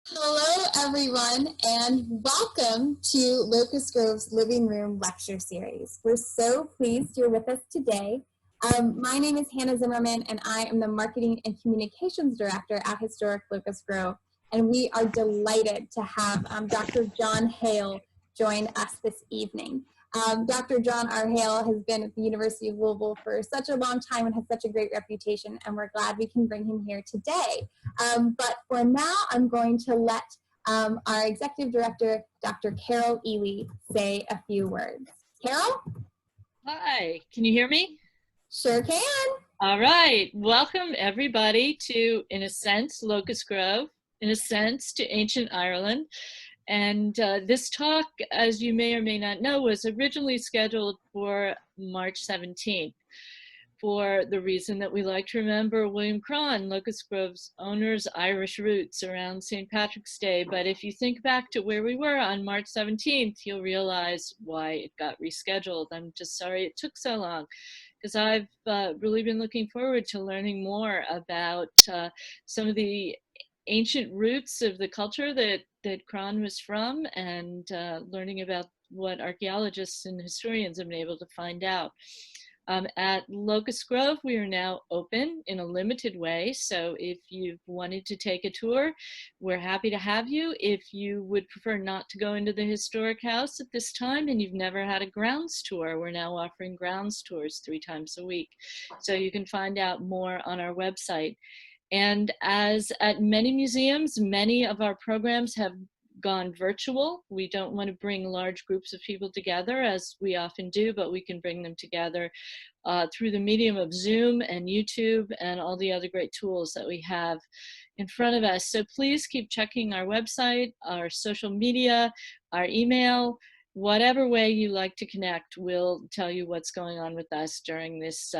Hello, everyone, and welcome to Locust Grove's Living Room Lecture Series. We're so pleased you're with us today. My name is Hannah Zimmerman, and I am the Marketing and Communications Director at Historic Locust Grove. And we are delighted to have Dr. John Hale join us this evening. Dr. John R. Hale has been at the University of Louisville for such a long time and has such a great reputation, and we're glad we can bring him here today. But for now, I'm going to let our Executive Director, Dr. Carol Ely, say a few words. Carol? Hi, can you hear me? Sure can. All right, welcome everybody to, in a sense, Locust Grove, in a sense, to ancient Ireland. And this talk, as you may or may not know, was originally scheduled for March 17th for the reason that we like to remember William Cron, Locust Grove's owner's Irish roots around St. Patrick's Day. But if you think back to where we were on March 17th, you'll realize why it got rescheduled. I'm just sorry it took so long, because I've really been looking forward to learning more about some of the ancient roots of the culture that Cron was from, and learning about what archaeologists and historians have been able to find out. At Locust Grove, we are now open in a limited way, so if you've wanted to take a tour, we're happy to have you. If you would prefer not to go into the historic house at this time and you've never had a grounds tour, we're now offering grounds tours 3 times a week. So you can find out more on our website. And as at many museums, many of our programs have gone virtual. We don't want to bring large groups of people together as we often do, but we can bring them together through the medium of Zoom and YouTube and all the other great tools that we have in front of us. So please keep checking our website, our social media, our email. Whatever way you like to connect, we'll tell you what's going on with us during this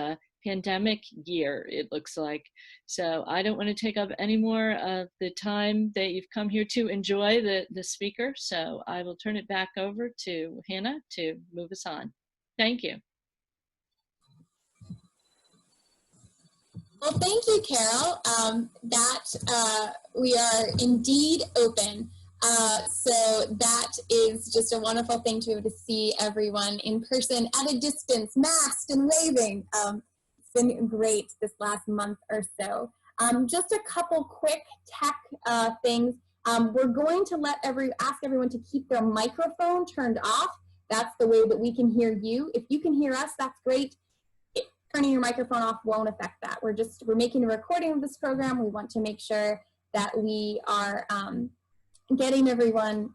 pandemic year, it looks like. So I don't want to take up any more of the time that you've come here to enjoy the speaker. So I will turn it back over to Hannah to move us on. Thank you. Well, thank you, Carol. We are indeed open. So that is just a wonderful thing to be able to see everyone in person at a distance, masked and waving. It's been great this last month or so. Just a couple quick tech things. We're going to ask everyone to keep their microphone turned off. That's the way that we can hear you. If you can hear us, that's great. Turning your microphone off won't affect that. We're making a recording of this program. We want to make sure that we are getting everyone,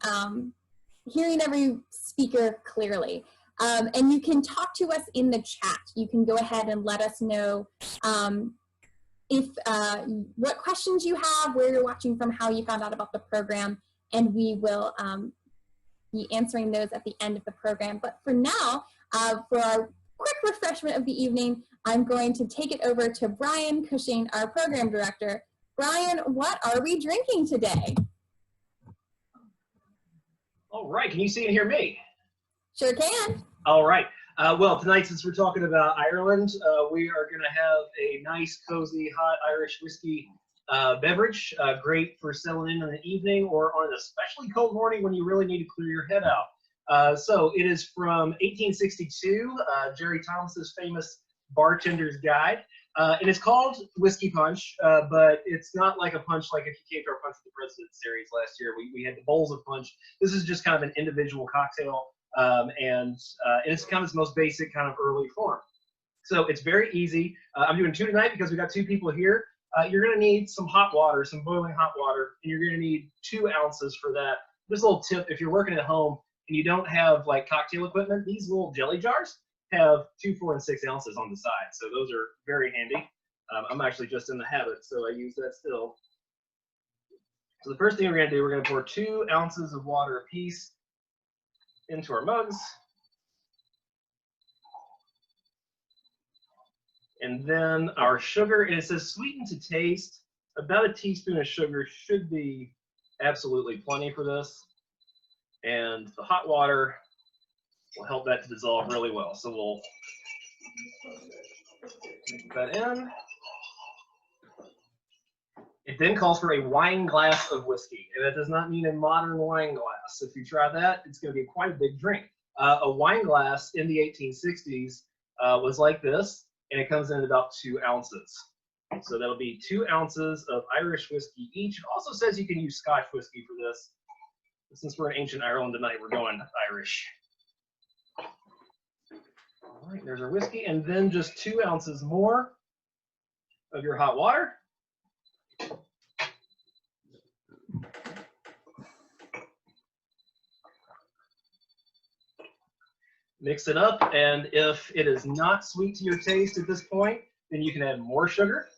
hearing every speaker clearly. And you can talk to us in the chat. You can go ahead and let us know what questions you have, where you're watching from, how you found out about the program, and we will be answering those at the end of the program. But for now, for our quick refreshment of the evening, I'm going to take it over to Brian Cushing, our program director. Brian, what are we drinking today? All right, can you see and hear me? Sure can. All right. Well, tonight, since we're talking about Ireland, we are going to have a nice, cozy, hot Irish whiskey beverage. Great for settling in the evening or on an especially cold morning when you really need to clear your head out. So it is from 1862, Jerry Thomas's famous Bartender's Guide. And it's called Whiskey Punch, but it's not like a punch like if you came to our Punch of the President series last year. We had the bowls of punch. This is just kind of an individual cocktail, and it's kind of its most basic kind of early form. So it's very easy. I'm doing 2 tonight because we got 2 people here. You're going to need some hot water, some boiling hot water, and you're going to need 2 ounces for that. Just a little tip, if you're working at home and you don't have like cocktail equipment, these little jelly jars have 2, 4, and 6 ounces on the side. So those are very handy. I'm actually just in the habit, so I use that still. So the first thing we're going to do, we're going to pour 2 ounces of water apiece into our mugs. And then our sugar, and it says sweeten to taste. About a teaspoon of sugar should be absolutely plenty for this. And the hot water will help that to dissolve really well. So we'll put that in. It then calls for a wine glass of whiskey, and that does not mean a modern wine glass. If you try that, it's going to be quite a big drink. A wine glass in the 1860s was like this, and it comes in about 2 ounces. So that'll be 2 ounces of Irish whiskey each. It also says you can use Scotch whiskey for this. Since we're in ancient Ireland tonight, we're going Irish. All right, there's our whiskey, and then just 2 ounces more of your hot water. Mix it up, and if it is not sweet to your taste at this point, then you can add more sugar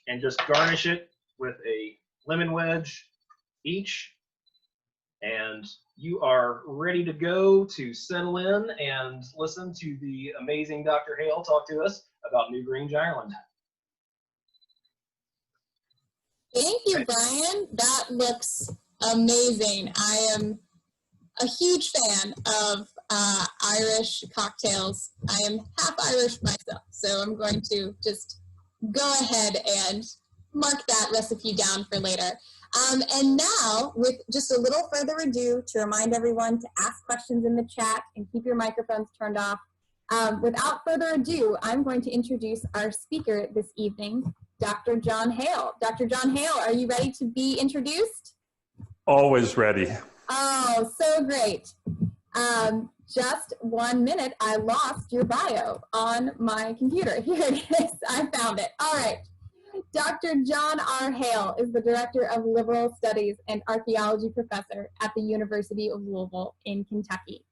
and just garnish it with a lemon wedge each. And you are ready to go to settle in and listen to the amazing Dr. Hale talk to us about Newgrange, Ireland. Thank you, Brian. That looks amazing. I am a huge fan of Irish cocktails. I am half Irish myself, so I'm going to just go ahead and mark that recipe down for later. And now, with just a little further ado, to remind everyone to ask questions in the chat and keep your microphones turned off. Without further ado, I'm going to introduce our speaker this evening, Dr. John Hale. Dr. John Hale, are you ready to be introduced? Always ready. Oh, so great. Just 1 minute, I lost your bio on my computer. Here it is, I found it. All right. Dr. John R. Hale is the Director of Liberal Studies and Archaeology Professor at the University of Louisville in Kentucky.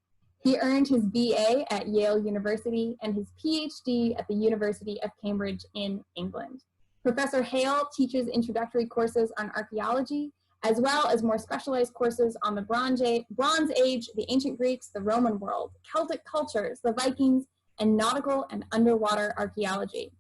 He earned his BA at Yale University and his PhD at the University of Cambridge in England. Professor Hale teaches introductory courses on archaeology, as well as more specialized courses on the Bronze Age, the ancient Greeks, the Roman world, Celtic cultures, the Vikings, and nautical and underwater archaeology.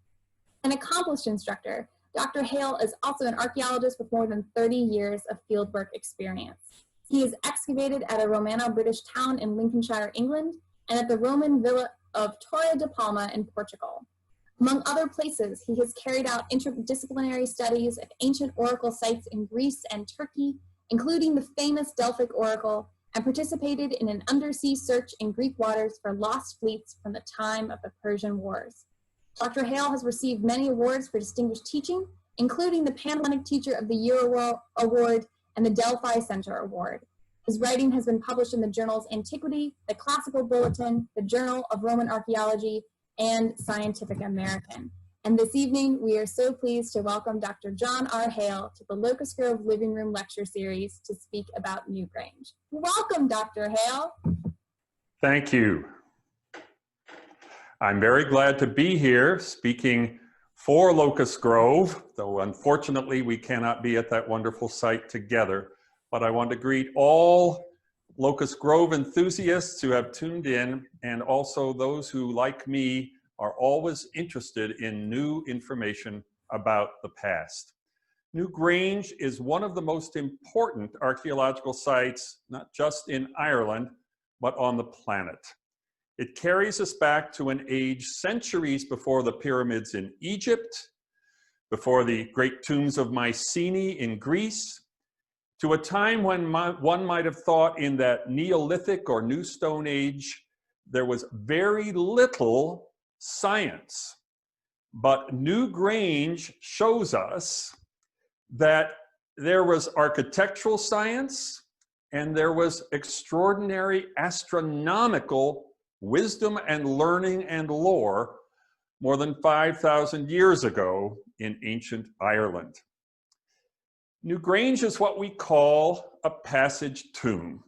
An accomplished instructor, Dr. Hale is also an archaeologist with more than 30 years of fieldwork experience. He has excavated at a Romano-British town in Lincolnshire, England, and at the Roman villa of Torre de Palma in Portugal. Among other places, he has carried out interdisciplinary studies of ancient oracle sites in Greece and Turkey, including the famous Delphic Oracle, and participated in an undersea search in Greek waters for lost fleets from the time of the Persian Wars. Dr. Hale has received many awards for distinguished teaching, including the Pan-Hellenic Teacher of the Year Award and the Delphi Center Award. His writing has been published in the journals Antiquity, the Classical Bulletin, the Journal of Roman Archaeology, and Scientific American. And this evening, we are so pleased to welcome Dr. John R. Hale to the Locust Grove Living Room Lecture Series to speak about Newgrange. Welcome, Dr. Hale. Thank you. I'm very glad to be here speaking for Locust Grove, though unfortunately we cannot be at that wonderful site together. But I want to greet all Locust Grove enthusiasts who have tuned in, and also those who, like me, are always interested in new information about the past. Newgrange is one of the most important archaeological sites, not just in Ireland, but on the planet. It carries us back to an age centuries before the pyramids in Egypt, before the great tombs of Mycenae in Greece, to a time when one might have thought in that Neolithic or New Stone Age, there was very little science. But Newgrange shows us that there was architectural science and there was extraordinary astronomical wisdom and learning and lore more than 5,000 years ago in ancient Ireland. Newgrange is what we call a passage tomb.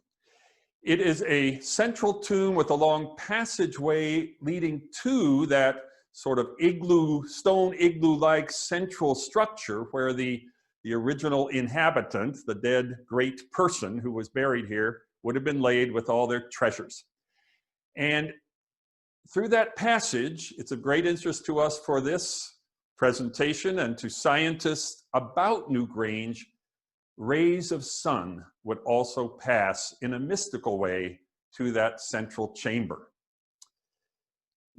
It is a central tomb with a long passageway leading to that sort of igloo, stone igloo-like central structure where the original inhabitant, the dead great person who was buried here, would have been laid with all their treasures. And through that passage, it's of great interest to us for this presentation and to scientists about Newgrange, rays of sun would also pass in a mystical way to that central chamber.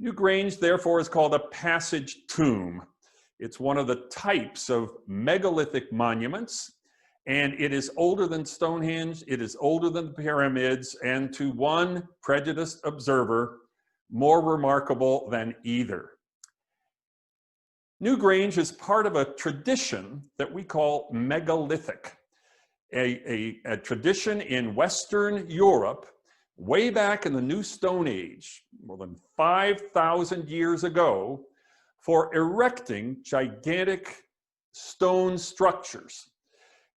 Newgrange, therefore, is called a passage tomb. It's one of the types of megalithic monuments, and it is older than Stonehenge, it is older than the pyramids, and to one prejudiced observer, more remarkable than either. Newgrange is part of a tradition that we call megalithic, a tradition in Western Europe way back in the New Stone Age, more than 5,000 years ago, for erecting gigantic stone structures.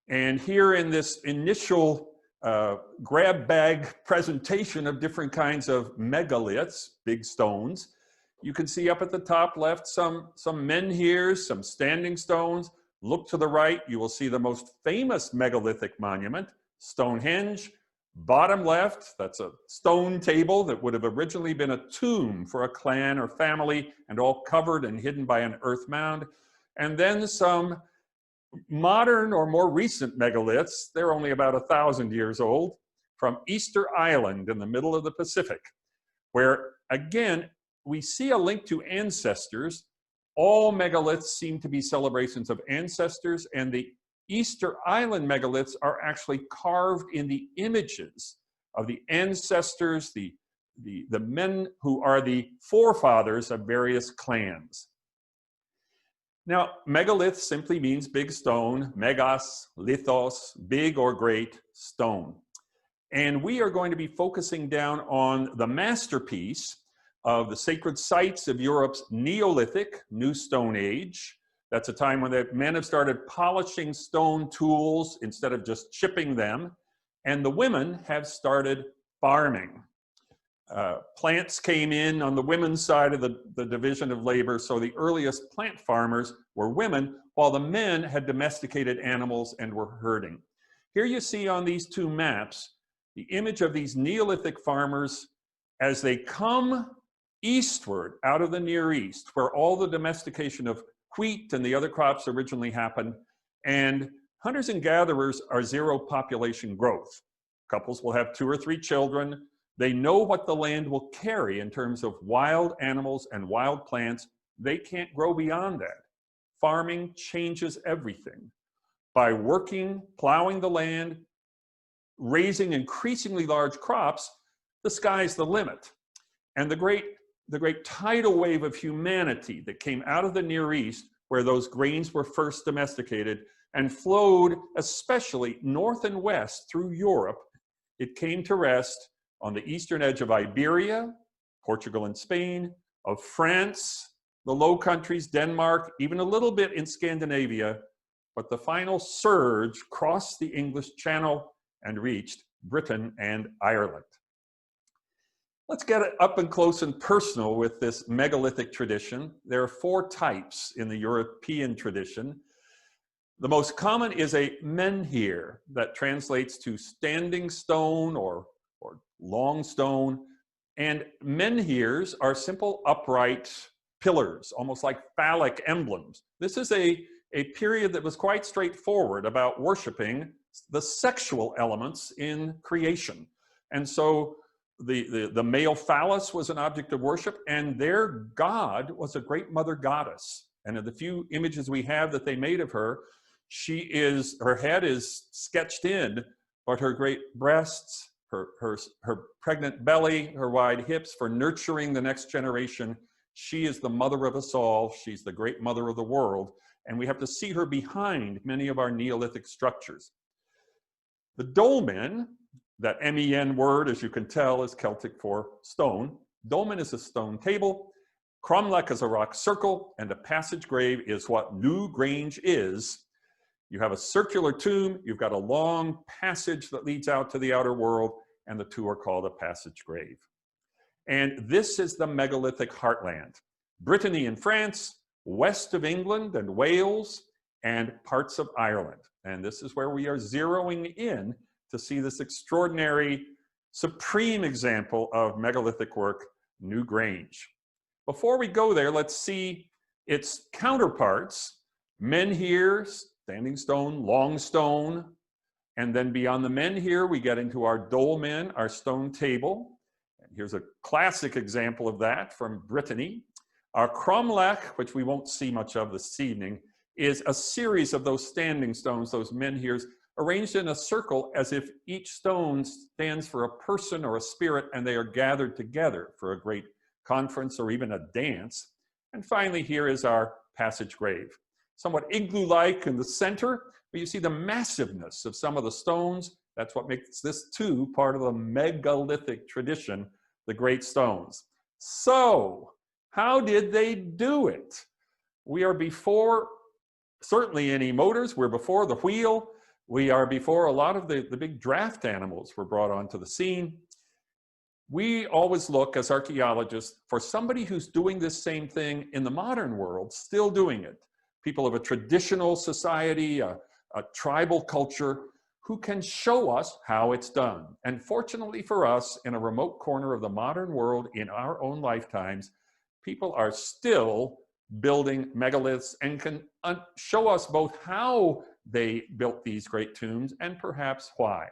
And here in this initial grab bag presentation of different kinds of megaliths, big stones, you can see up at the top left some menhirs, some standing stones. Look to the right, you will see the most famous megalithic monument, Stonehenge. Bottom left, that's a stone table that would have originally been a tomb for a clan or family, and all covered and hidden by an earth mound. And then some modern or more recent megaliths, they're only about 1,000 years old, from Easter Island in the middle of the Pacific, where again, we see a link to ancestors. All megaliths seem to be celebrations of ancestors, and the Easter Island megaliths are actually carved in the images of the ancestors, the men who are the forefathers of various clans. Now, megalith simply means big stone, megas, lithos, big or great stone. And we are going to be focusing down on the masterpiece of the sacred sites of Europe's Neolithic, New Stone Age. That's a time when the men have started polishing stone tools instead of just chipping them. And the women have started farming. Plants came in on the women's side of the division of labor, so the earliest plant farmers were women, while the men had domesticated animals and were herding. Here you see on these two maps the image of these Neolithic farmers as they come eastward out of the Near East, where all the domestication of wheat and the other crops originally happened, and hunters and gatherers are zero population growth. Couples will have 2 or 3 children. They know what the land will carry in terms of wild animals and wild plants. They can't grow beyond that. Farming changes everything. By working, plowing the land, raising increasingly large crops, the sky's the limit. And the great tidal wave of humanity that came out of the Near East, where those grains were first domesticated, and flowed especially north and west through Europe, it came to rest on the eastern edge of Iberia, Portugal and Spain, of France, the Low Countries, Denmark, even a little bit in Scandinavia, but the final surge crossed the English Channel and reached Britain and Ireland. Let's get up and close and personal with this megalithic tradition. There are 4 types in the European tradition. The most common is a menhir that translates to standing stone or long stone. And menhirs are simple upright pillars, almost like phallic emblems. This is a period that was quite straightforward about worshiping the sexual elements in creation. And so the male phallus was an object of worship, and their god was a great mother goddess. And in the few images we have that they made of her, her head is sketched in, but her great breasts, her pregnant belly, her wide hips for nurturing the next generation. She is the mother of us all. She's the great mother of the world. And we have to see her behind many of our Neolithic structures. The dolmen, that MEN word, as you can tell, is Celtic for stone. Dolmen is a stone table. Cromlech is a rock circle, and a passage grave is what Newgrange is. You have a circular tomb, you've got a long passage that leads out to the outer world, and the 2 are called a passage grave. And this is the megalithic heartland. Brittany in France, west of England and Wales, and parts of Ireland. And this is where we are zeroing in to see this extraordinary, supreme example of megalithic work, Newgrange. Before we go there, let's see its counterparts. Menhir, standing stone, long stone, and then beyond the menhir, we get into our dolmen, our stone table. And here's a classic example of that from Brittany. Our cromlech, which we won't see much of this evening, is a series of those standing stones, those menhirs, arranged in a circle as if each stone stands for a person or a spirit, and they are gathered together for a great conference or even a dance. And finally, here is our passage grave. Somewhat igloo-like in the center, but you see the massiveness of some of the stones. That's what makes this too part of the megalithic tradition, the great stones. So, how did they do it? We are before certainly any motors. We're before the wheel. We are before a lot of the big draft animals were brought onto the scene. We always look as archaeologists for somebody who's doing this same thing in the modern world, still doing it. People of a traditional society, a tribal culture, who can show us how it's done. And fortunately for us, in a remote corner of the modern world in our own lifetimes, people are still building megaliths and can show us both how they built these great tombs and perhaps why.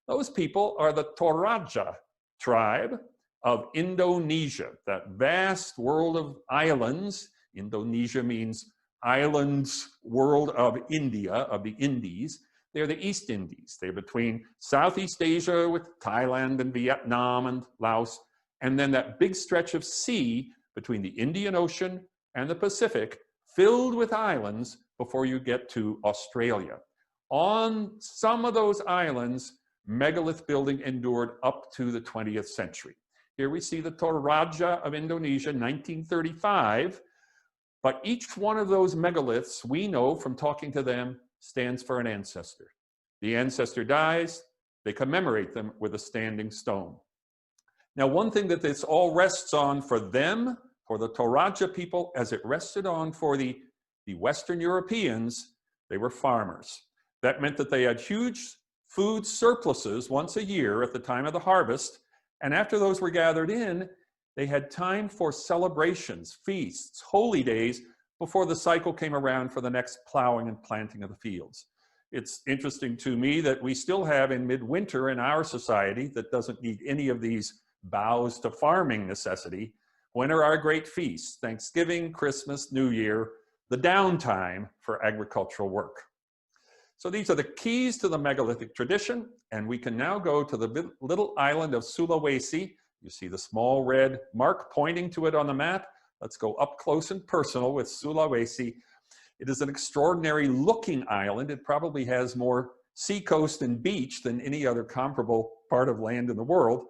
Those people are the Toraja tribe of Indonesia, that vast world of islands. Indonesia means islands, world of India, of the Indies. They're the East Indies. They're between Southeast Asia with Thailand and Vietnam and Laos, and then that big stretch of sea between the Indian Ocean and the Pacific, filled with islands before you get to Australia. On some of those islands, megalith building endured up to the 20th century. Here we see the Toraja of Indonesia, 1935, but each one of those megaliths, we know from talking to them, stands for an ancestor. The ancestor dies, they commemorate them with a standing stone. Now, one thing that this all rests on for them, for the Toraja people, as it rested on for the Western Europeans, they were farmers. That meant that they had huge food surpluses once a year at the time of the harvest, and after those were gathered in, they had time for celebrations, feasts, holy days, before the cycle came around for the next plowing and planting of the fields. It's interesting to me that we still have in midwinter in our society that doesn't need any of these bows to farming necessity. When are our great feasts? Thanksgiving, Christmas, New Year, the downtime for agricultural work. So these are the keys to the megalithic tradition, and we can now go to the little island of Sulawesi. You see the small red mark pointing to it on the map. Let's go up close and personal with Sulawesi. It is an extraordinary looking island. It probably has more seacoast and beach than any other comparable part of land in the world.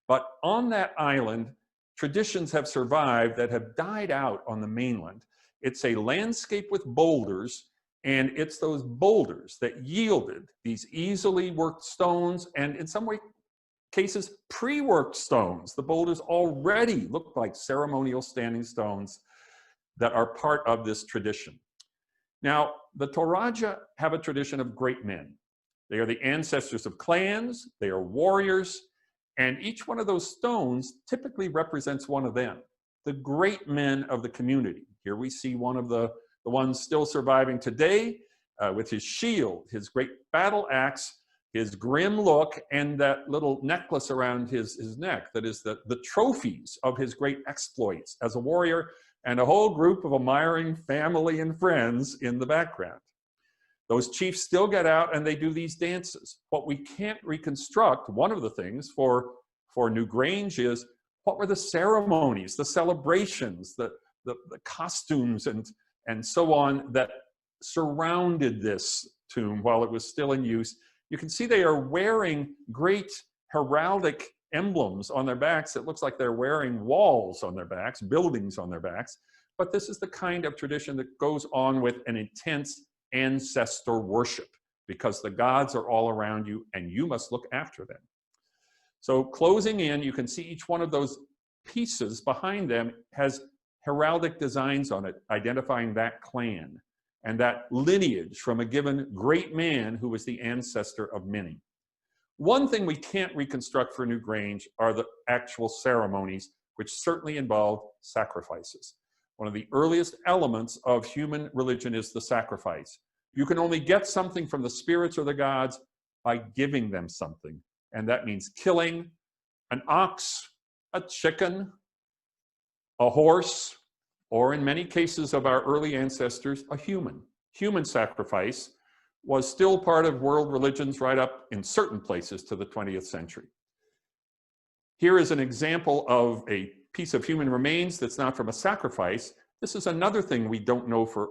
But on that island, traditions have survived that have died out on the mainland. It's a landscape with boulders, and it's those boulders that yielded these easily worked stones, and in some cases, pre-worked stones. The boulders already look like ceremonial standing stones that are part of this tradition. Now, the Toraja have a tradition of great men. They are the ancestors of clans, they are warriors, and each one of those stones typically represents one of them, the great men of the community. Here we see one of the ones still surviving today with his shield, his great battle axe, his grim look, and that little necklace around his neck that is the trophies of his great exploits as a warrior, and a whole group of admiring family and friends in the background. Those chiefs still get out and they do these dances. What we can't reconstruct, one of the things for Newgrange is, what were the ceremonies, the celebrations, the costumes and so on that surrounded this tomb while it was still in use. You can see they are wearing great heraldic emblems on their backs. It looks like they're wearing walls on their backs, buildings on their backs. But this is the kind of tradition that goes on with an intense ancestor worship, because the gods are all around you and you must look after them. So closing in, you can see each one of those pieces behind them has heraldic designs on it, identifying that clan and that lineage from a given great man who was the ancestor of many. One thing we can't reconstruct for Newgrange are the actual ceremonies, which certainly involve sacrifices. One of the earliest elements of human religion is the sacrifice. You can only get something from the spirits or the gods by giving them something. And that means killing an ox, a chicken, a horse, or in many cases of our early ancestors, a human. Human sacrifice was still part of world religions right up in certain places to the 20th century. Here is an example of a piece of human remains that's not from a sacrifice. This is another thing we don't know for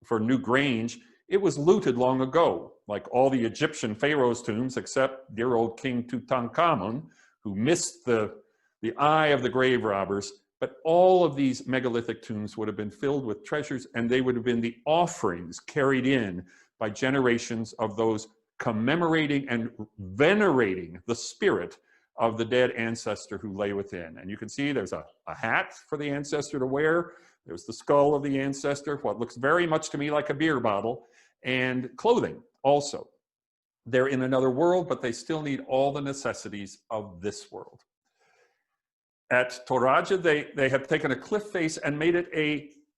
Newgrange. It was looted long ago, like all the Egyptian pharaohs' tombs, except dear old King Tutankhamun, who missed the eye of the grave robbers. But all of these megalithic tombs would have been filled with treasures, and they would have been the offerings carried in by generations of those commemorating and venerating the spirit of the dead ancestor who lay within. And you can see there's a hat for the ancestor to wear. There's the skull of the ancestor, what looks very much to me like a beer bottle, and clothing also. They're in another world, but they still need all the necessities of this world. At Toraja, they have taken a cliff face and made it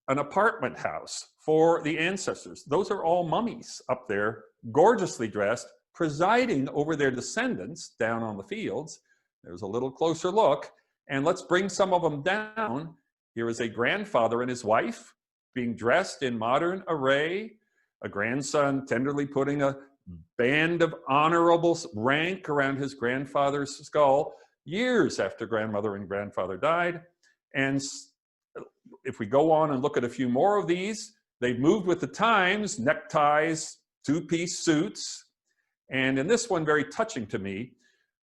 an apartment house for the ancestors. Those are all mummies up there, gorgeously dressed, presiding over their descendants down on the fields. There's a little closer look, and let's bring some of them down. Here is a grandfather and his wife being dressed in modern array, a grandson tenderly putting a band of honorable rank around his grandfather's skull years after grandmother and grandfather died. And if we go on and look at a few more of these, they've moved with the times, neckties, two-piece suits. And in this one, very touching to me,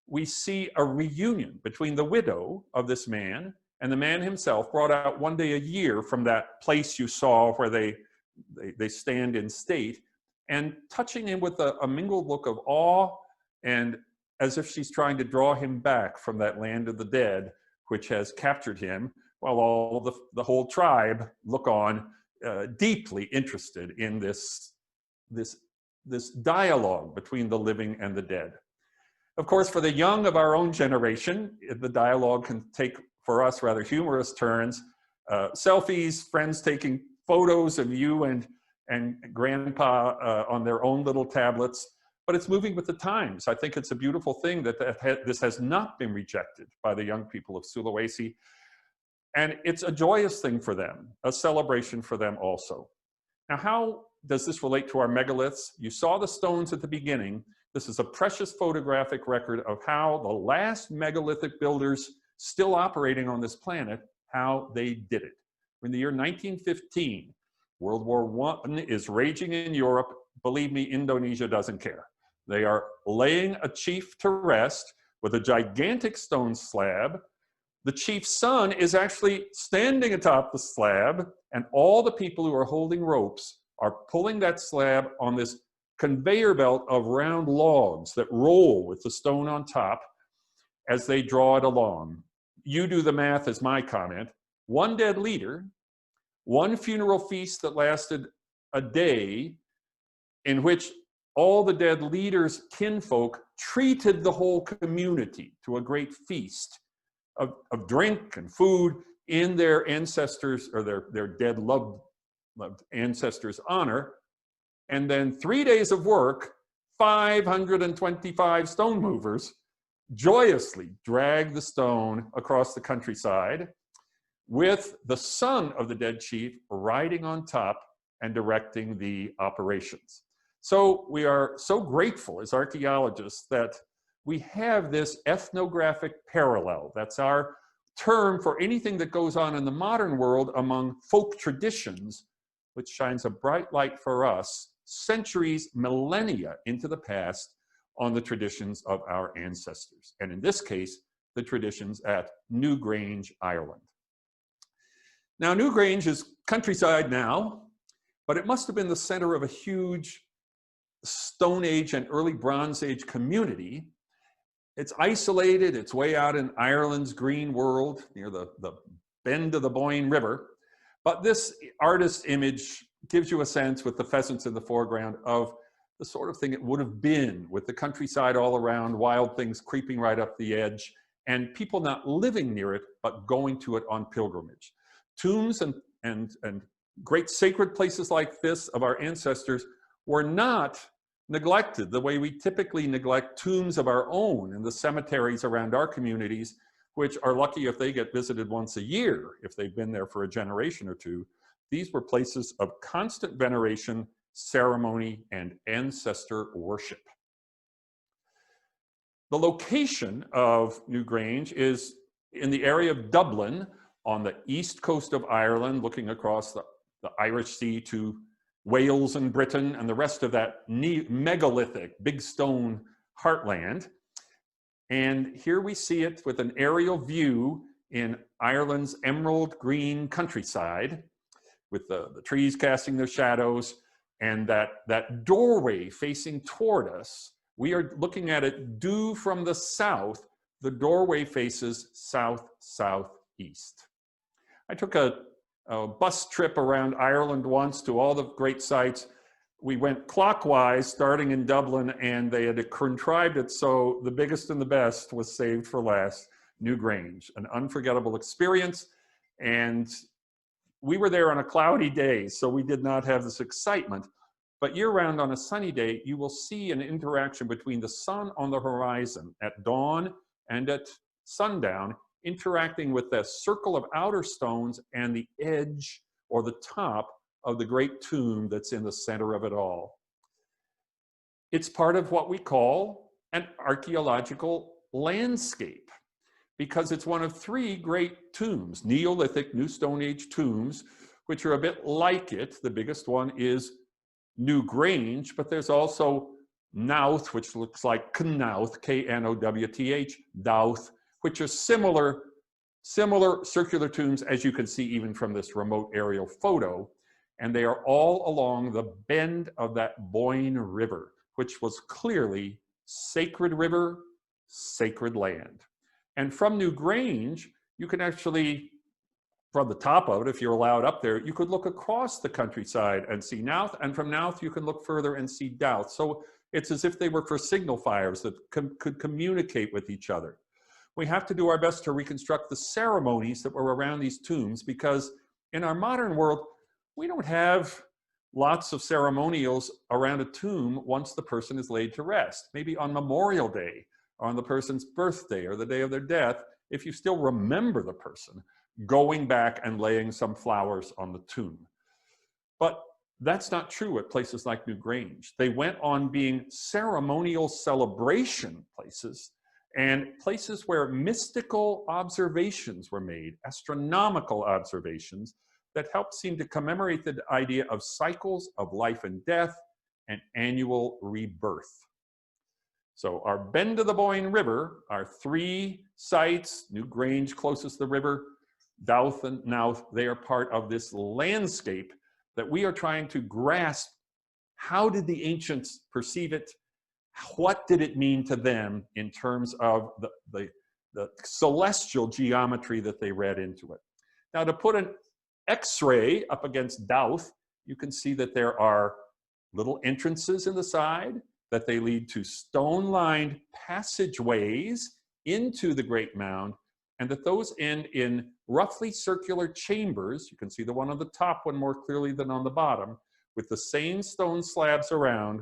we see a reunion between the widow of this man and the man himself, brought out one day a year from that place you saw where they stand in state, and touching him with a mingled look of awe, and as if she's trying to draw him back from that land of the dead, which has captured him, while all the whole tribe look on, deeply interested in this dialogue between the living and the dead. Of course, for the young of our own generation, the dialogue can take, for us, rather humorous turns. Selfies, friends taking photos of you and grandpa on their own little tablets, but it's moving with the times. I think it's a beautiful thing that this has not been rejected by the young people of Sulawesi. And it's a joyous thing for them, a celebration for them also. Now, how does this relate to our megaliths? You saw the stones at the beginning. This is a precious photographic record of how the last megalithic builders still operating on this planet, how they did it. In the year 1915, World War I is raging in Europe. Believe me, Indonesia doesn't care. They are laying a chief to rest with a gigantic stone slab. The chief's son is actually standing atop the slab, and all the people who are holding ropes are pulling that slab on this conveyor belt of round logs that roll with the stone on top as they draw it along. You do the math is my comment. One dead leader, one funeral feast that lasted a day, in which all the dead leaders' kinfolk treated the whole community to a great feast of drink and food in their ancestors, or their dead loved ancestors' honor. And then 3 days of work, 525 stone movers joyously drag the stone across the countryside with the son of the dead chief riding on top and directing the operations. So we are so grateful as archaeologists that we have this ethnographic parallel. That's our term for anything that goes on in the modern world among folk traditions, which shines a bright light for us centuries, millennia into the past on the traditions of our ancestors. And in this case, the traditions at Newgrange, Ireland. Now, Newgrange is countryside now, but it must have been the center of a huge Stone Age and early Bronze Age community. It's isolated, it's way out in Ireland's green world near the bend of the Boyne River. But this artist's image gives you a sense, with the pheasants in the foreground, of the sort of thing it would have been, with the countryside all around, wild things creeping right up the edge, and people not living near it, but going to it on pilgrimage. Tombs and great sacred places like this of our ancestors were not neglected the way we typically neglect tombs of our own in the cemeteries around our communities, which are lucky if they get visited once a year, if they've been there for a generation or two. These were places of constant veneration, ceremony, and ancestor worship. The location of Newgrange is in the area of Dublin on the east coast of Ireland, looking across the Irish Sea to Wales and Britain and the rest of that megalithic, big stone heartland. And here we see it with an aerial view in Ireland's emerald green countryside, with the trees casting their shadows, and that doorway facing toward us. We are looking at it due from the south. The doorway faces south-southeast. I took a bus trip around Ireland once to all the great sites. We went clockwise, starting in Dublin, and they had contrived it so the biggest and the best was saved for last, Newgrange, an unforgettable experience. And we were there on a cloudy day, so we did not have this excitement. But year-round on a sunny day, you will see an interaction between the sun on the horizon at dawn and at sundown, interacting with the circle of outer stones and the edge or the top of the great tomb that's in the center of it all. It's part of what we call an archaeological landscape, because it's one of three great tombs, Neolithic, New Stone Age tombs, which are a bit like it. The biggest one is Newgrange, but there's also Knowth, which looks like Knowth, K-N-O-W-T-H, Douth, which are similar circular tombs, as you can see even from this remote aerial photo. And they are all along the bend of that Boyne River, which was clearly sacred river, sacred land. And from Newgrange, you can actually, from the top of it, if you're allowed up there, you could look across the countryside and see Knowth, and from Knowth you can look further and see Douth. So it's as if they were for signal fires that could communicate with each other. We have to do our best to reconstruct the ceremonies that were around these tombs, because in our modern world, we don't have lots of ceremonials around a tomb once the person is laid to rest. Maybe on Memorial Day, or on the person's birthday, or the day of their death, if you still remember the person, going back and laying some flowers on the tomb. But that's not true at places like Newgrange. They went on being ceremonial celebration places, and places where mystical observations were made, astronomical observations, that helped seem to commemorate the idea of cycles of life and death and annual rebirth. So our bend of the Boyne River, our three sites, Newgrange closest to the river, Douth and Knowth, they are part of this landscape that we are trying to grasp. How did the ancients perceive it? What did it mean to them in terms of the celestial geometry that they read into it? Now, to put an X-ray up against Douth, you can see that there are little entrances in the side, that they lead to stone-lined passageways into the Great Mound, and that those end in roughly circular chambers. You can see the one on the top one more clearly than on the bottom, with the same stone slabs around.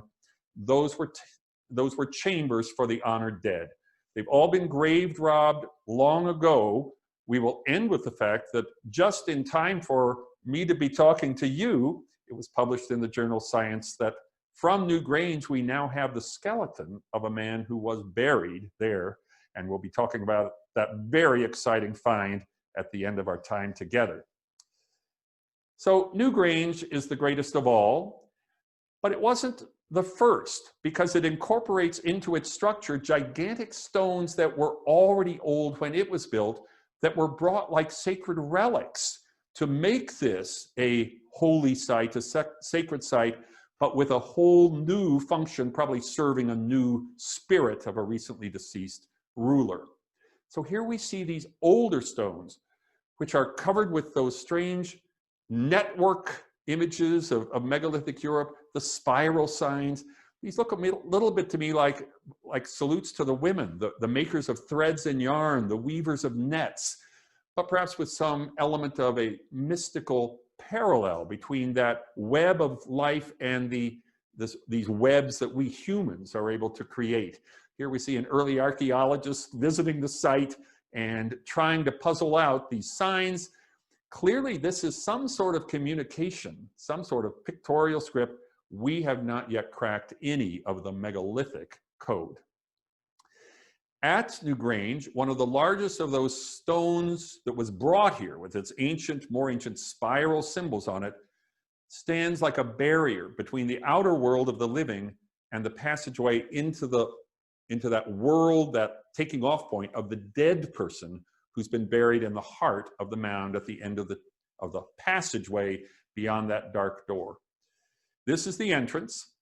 Those were chambers for the honored dead. They've all been grave robbed long ago. We will end with the fact that just in time for me to be talking to you, it was published in the journal Science that from Newgrange, we now have the skeleton of a man who was buried there, and we'll be talking about that very exciting find at the end of our time together. So Newgrange is the greatest of all, but it wasn't the first, because it incorporates into its structure gigantic stones that were already old when it was built, that were brought like sacred relics to make this a holy site, a sacred site, but with a whole new function, probably serving a new spirit of a recently deceased ruler. So here we see these older stones, which are covered with those strange network images of megalithic Europe, the spiral signs. These look a little bit to me like salutes to the women, the makers of threads and yarn, the weavers of nets, but perhaps with some element of a mystical parallel between that web of life and these webs that we humans are able to create. Here we see an early archaeologist visiting the site, and trying to puzzle out these signs. Clearly, this is some sort of communication, some sort of pictorial script. We have not yet cracked any of the megalithic code. At Newgrange, one of the largest of those stones that was brought here with its ancient, more ancient spiral symbols on it, stands like a barrier between the outer world of the living and the passageway into that world, that taking off point of the dead person who's been buried in the heart of the mound at the end of the passageway beyond that dark door. This is the entrance,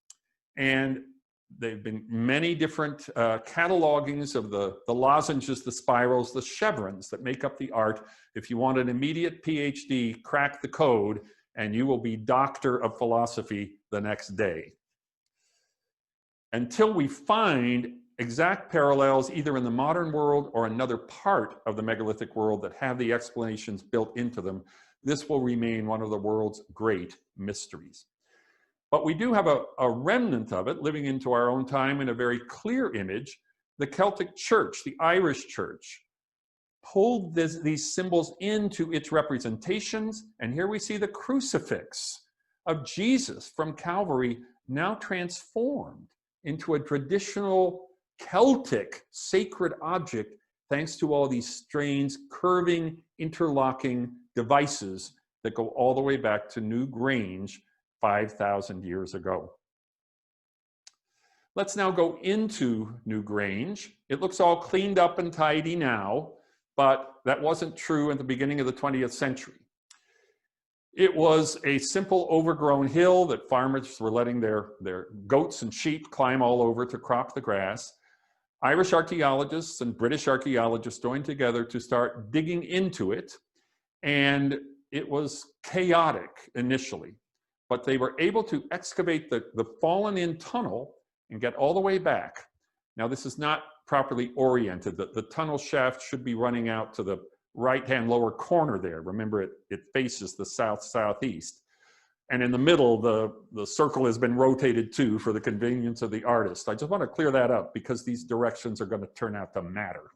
and there've been many different catalogings of the lozenges, the spirals, the chevrons that make up the art. If you want an immediate PhD, crack the code, and you will be doctor of philosophy the next day. Until we find exact parallels either in the modern world or another part of the megalithic world that have the explanations built into them, this will remain one of the world's great mysteries. But we do have a remnant of it living into our own time in a very clear image. The Celtic Church, the Irish Church, pulled these symbols into its representations. And here we see the crucifix of Jesus from Calvary, now transformed into a traditional Celtic sacred object, thanks to all these strange curving, interlocking devices that go all the way back to Newgrange 5,000 years ago. Let's now go into Newgrange. It looks all cleaned up and tidy now, but that wasn't true at the beginning of the 20th century. It was a simple overgrown hill that farmers were letting their goats and sheep climb all over to crop the grass. Irish archaeologists and British archaeologists joined together to start digging into it, and it was chaotic initially, but they were able to excavate the fallen-in tunnel and get all the way back. Now, this is not properly oriented. The tunnel shaft should be running out to the right-hand lower corner there. Remember, it faces the south-southeast. And in the middle, the circle has been rotated too for the convenience of the artist. I just want to clear that up because these directions are going to turn out to matter.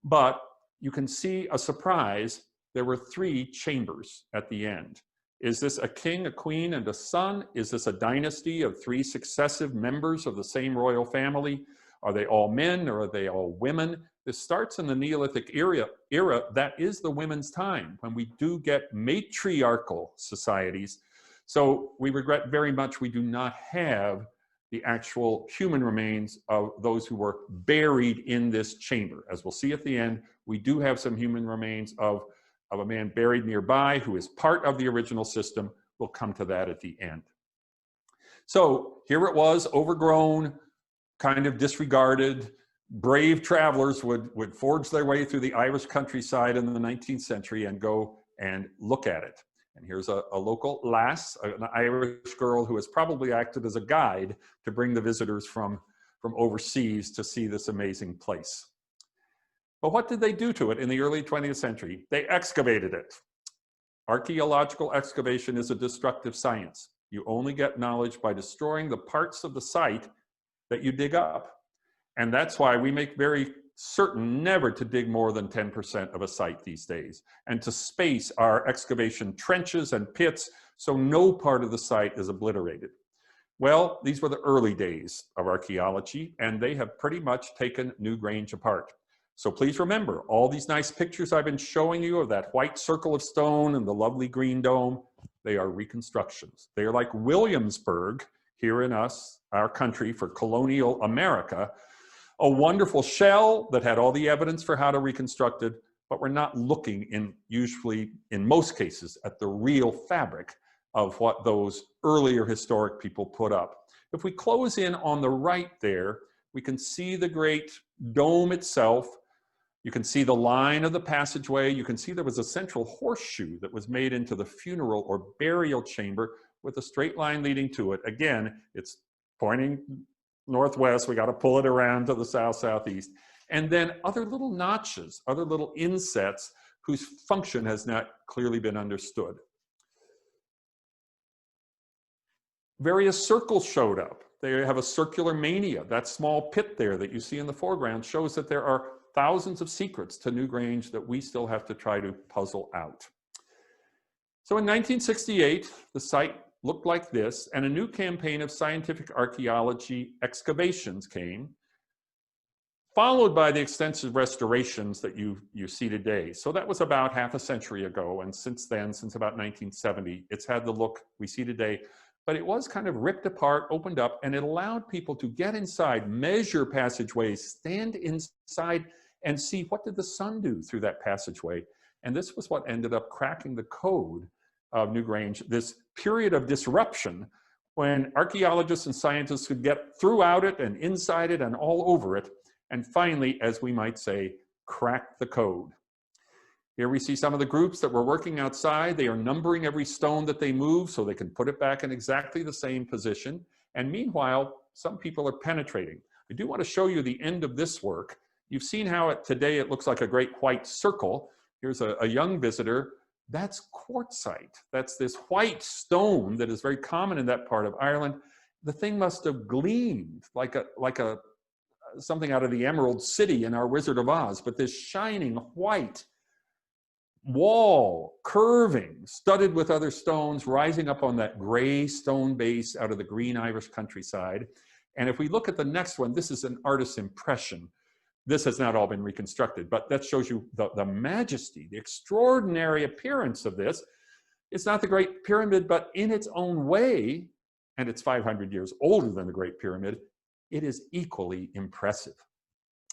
But you can see a surprise. There were 3 chambers at the end. Is this a king, a queen, and a son? Is this a dynasty of 3 successive members of the same royal family? Are they all men or are they all women? This starts in the Neolithic era. That is the women's time when we do get matriarchal societies. So we regret very much we do not have the actual human remains of those who were buried in this chamber. As we'll see at the end, we do have some human remains of a man buried nearby who is part of the original system. We'll come to that at the end. So here it was, overgrown, kind of disregarded. Brave travelers would forge their way through the Irish countryside in the 19th century and go and look at it. And here's a local lass, an Irish girl who has probably acted as a guide to bring the visitors from overseas to see this amazing place. But what did they do to it in the early 20th century? They excavated it. Archaeological excavation is a destructive science. You only get knowledge by destroying the parts of the site that you dig up. And that's why we make very certain never to dig more than 10% of a site these days, and to space our excavation trenches and pits so no part of the site is obliterated. Well, these were the early days of archaeology, and they have pretty much taken Newgrange apart. So please remember, all these nice pictures I've been showing you of that white circle of stone and the lovely green dome, they are reconstructions. They are like Williamsburg here in our country for colonial America, a wonderful shell that had all the evidence for how to reconstruct it, but we're not looking usually in most cases at the real fabric of what those earlier historic people put up. If we close in on the right there, we can see the great dome itself. You can see the line of the passageway. You can see there was a central horseshoe that was made into the funeral or burial chamber with a straight line leading to it. Again, it's pointing northwest. We got to pull it around to the south-southeast. And then other little notches, other little insets whose function has not clearly been understood. Various circles showed up. They have a circular mania. That small pit there that you see in the foreground shows that there are thousands of secrets to Newgrange that we still have to try to puzzle out. So in 1968, the site looked like this, and a new campaign of scientific archaeology excavations came, followed by the extensive restorations that you see today. So that was about half a century ago, and since then, since about 1970, it's had the look we see today. But it was kind of ripped apart, opened up, and it allowed people to get inside, measure passageways, stand inside, and see what did the sun do through that passageway. And this was what ended up cracking the code of Newgrange, this period of disruption when archaeologists and scientists could get throughout it and inside it and all over it, and finally, as we might say, crack the code. Here we see some of the groups that were working outside. They are numbering every stone that they move so they can put it back in exactly the same position. And meanwhile, some people are penetrating. I do want to show you the end of this work. You've seen how today it looks like a great white circle. Here's a young visitor. That's quartzite. That's this white stone that is very common in that part of Ireland. The thing must have gleamed like something out of the Emerald City in our Wizard of Oz, but this shining white wall, curving, studded with other stones, rising up on that gray stone base out of the green Irish countryside. And if we look at the next one, this is an artist's impression. This has not all been reconstructed, but that shows you the majesty, the extraordinary appearance of this. It's not the Great Pyramid, but in its own way, and it's 500 years older than the Great Pyramid, it is equally impressive.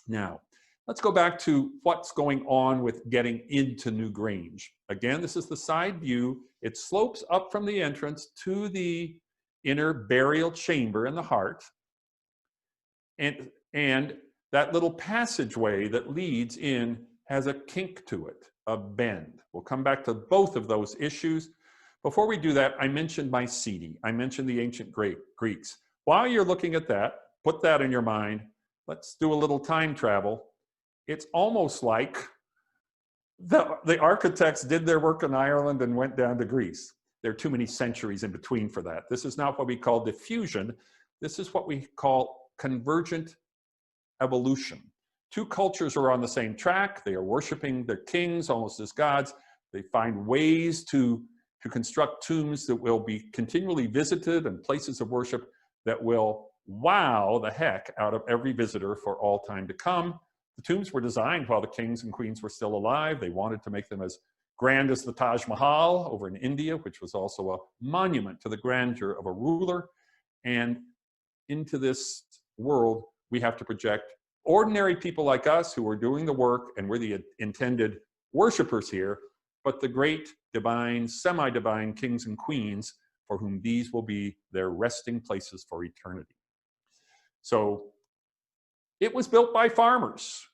Now, let's go back to what's going on with getting into Newgrange. Again, this is the side view. It slopes up from the entrance to the inner burial chamber in the heart. And that little passageway that leads in has a kink to it, a bend. We'll come back to both of those issues. Before we do that, I mentioned Mycenae. I mentioned the ancient Greeks. While you're looking at that, put that in your mind. Let's do a little time travel. It's almost like the architects did their work in Ireland and went down to Greece. There are too many centuries in between for that. This is not what we call diffusion. This is what we call convergent evolution. Two cultures are on the same track. They are worshiping their kings almost as gods. They find ways to construct tombs that will be continually visited and places of worship that will wow the heck out of every visitor for all time to come. The tombs were designed while the kings and queens were still alive. They wanted to make them as grand as the Taj Mahal over in India, which was also a monument to the grandeur of a ruler. And into this world, we have to project ordinary people like us who are doing the work, and we're the intended worshipers here, but the great divine, semi-divine kings and queens for whom these will be their resting places for eternity. So it was built by farmers,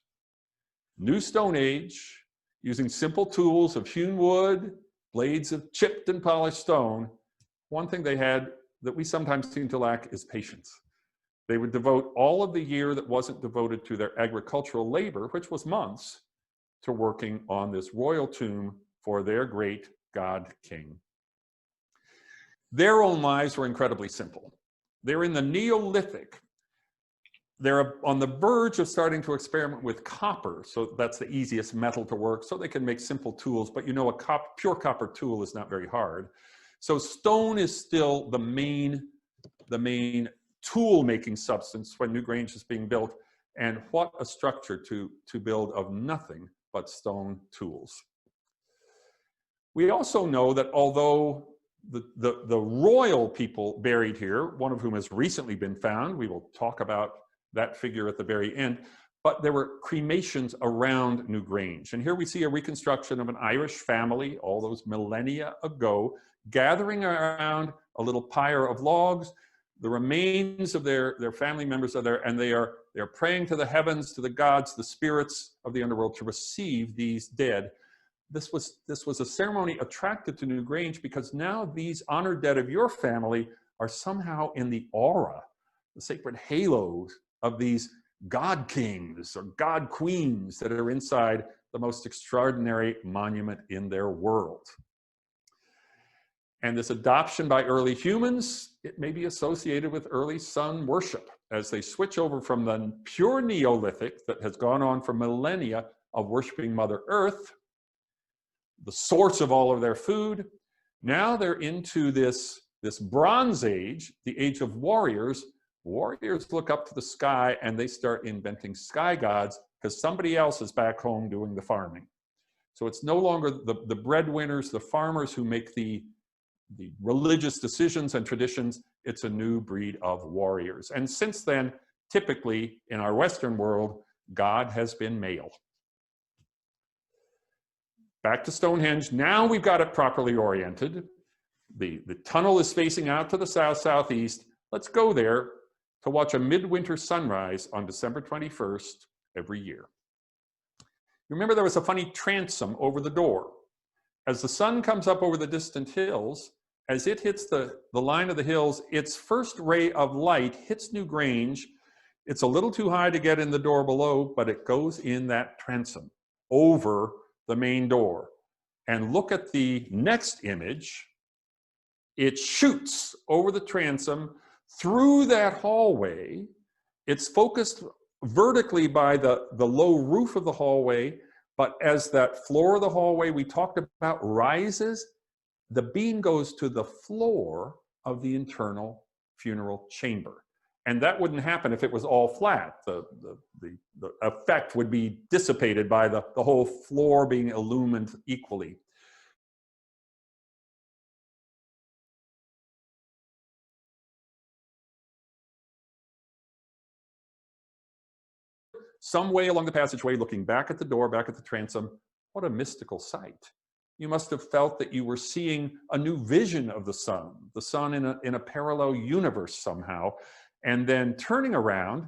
New Stone Age, using simple tools of hewn wood, blades of chipped and polished stone. One thing they had that we sometimes seem to lack is patience. They would devote all of the year that wasn't devoted to their agricultural labor, which was months, to working on this royal tomb for their great god king. Their own lives were incredibly simple. They're in the Neolithic. They're on the verge of starting to experiment with copper, so that's the easiest metal to work, so they can make simple tools, but you know, pure copper tool is not very hard. So stone is still the main tool-making substance when Newgrange is being built, and what a structure to build of nothing but stone tools. We also know that although the royal people buried here, one of whom has recently been found, we will talk about that figure at the very end, but there were cremations around Newgrange. And here we see a reconstruction of an Irish family all those millennia ago, gathering around a little pyre of logs. The remains of their family members are there, and they're praying to the heavens, to the gods, the spirits of the underworld, to receive these dead. This was a ceremony attracted to Newgrange because now these honored dead of your family are somehow in the aura, the sacred halos of these god kings or god queens that are inside the most extraordinary monument in their world. And this adoption by early humans, it may be associated with early sun worship. as they switch over from the pure Neolithic that has gone on for millennia of worshiping Mother Earth, the source of all of their food. Now they're into this Bronze Age, the age of warriors. Warriors look up to the sky and they start inventing sky gods because somebody else is back home doing the farming. So it's no longer the breadwinners, the farmers who make the religious decisions and traditions. It's a new breed of warriors. And since then, typically in our Western world, God has been male. Back to Stonehenge. Now we've got it properly oriented. The tunnel is facing out to the south-southeast. Let's go there to watch a midwinter sunrise on December 21st every year. You remember there was a funny transom over the door. As the sun comes up over the distant hills, as it hits the line of the hills, its first ray of light hits Newgrange. It's a little too high to get in the door below, but it goes in that transom over the main door. And look at the next image. It shoots over the transom through that hallway. It's focused vertically by the low roof of the hallway, but as that floor of the hallway we talked about rises, the beam goes to the floor of the internal funeral chamber. And that wouldn't happen if it was all flat. The effect would be dissipated by the whole floor being illumined equally. Some way along the passageway, looking back at the door, back at the transom, what a mystical sight. You must have felt that you were seeing a new vision of the sun in a parallel universe somehow. And then turning around,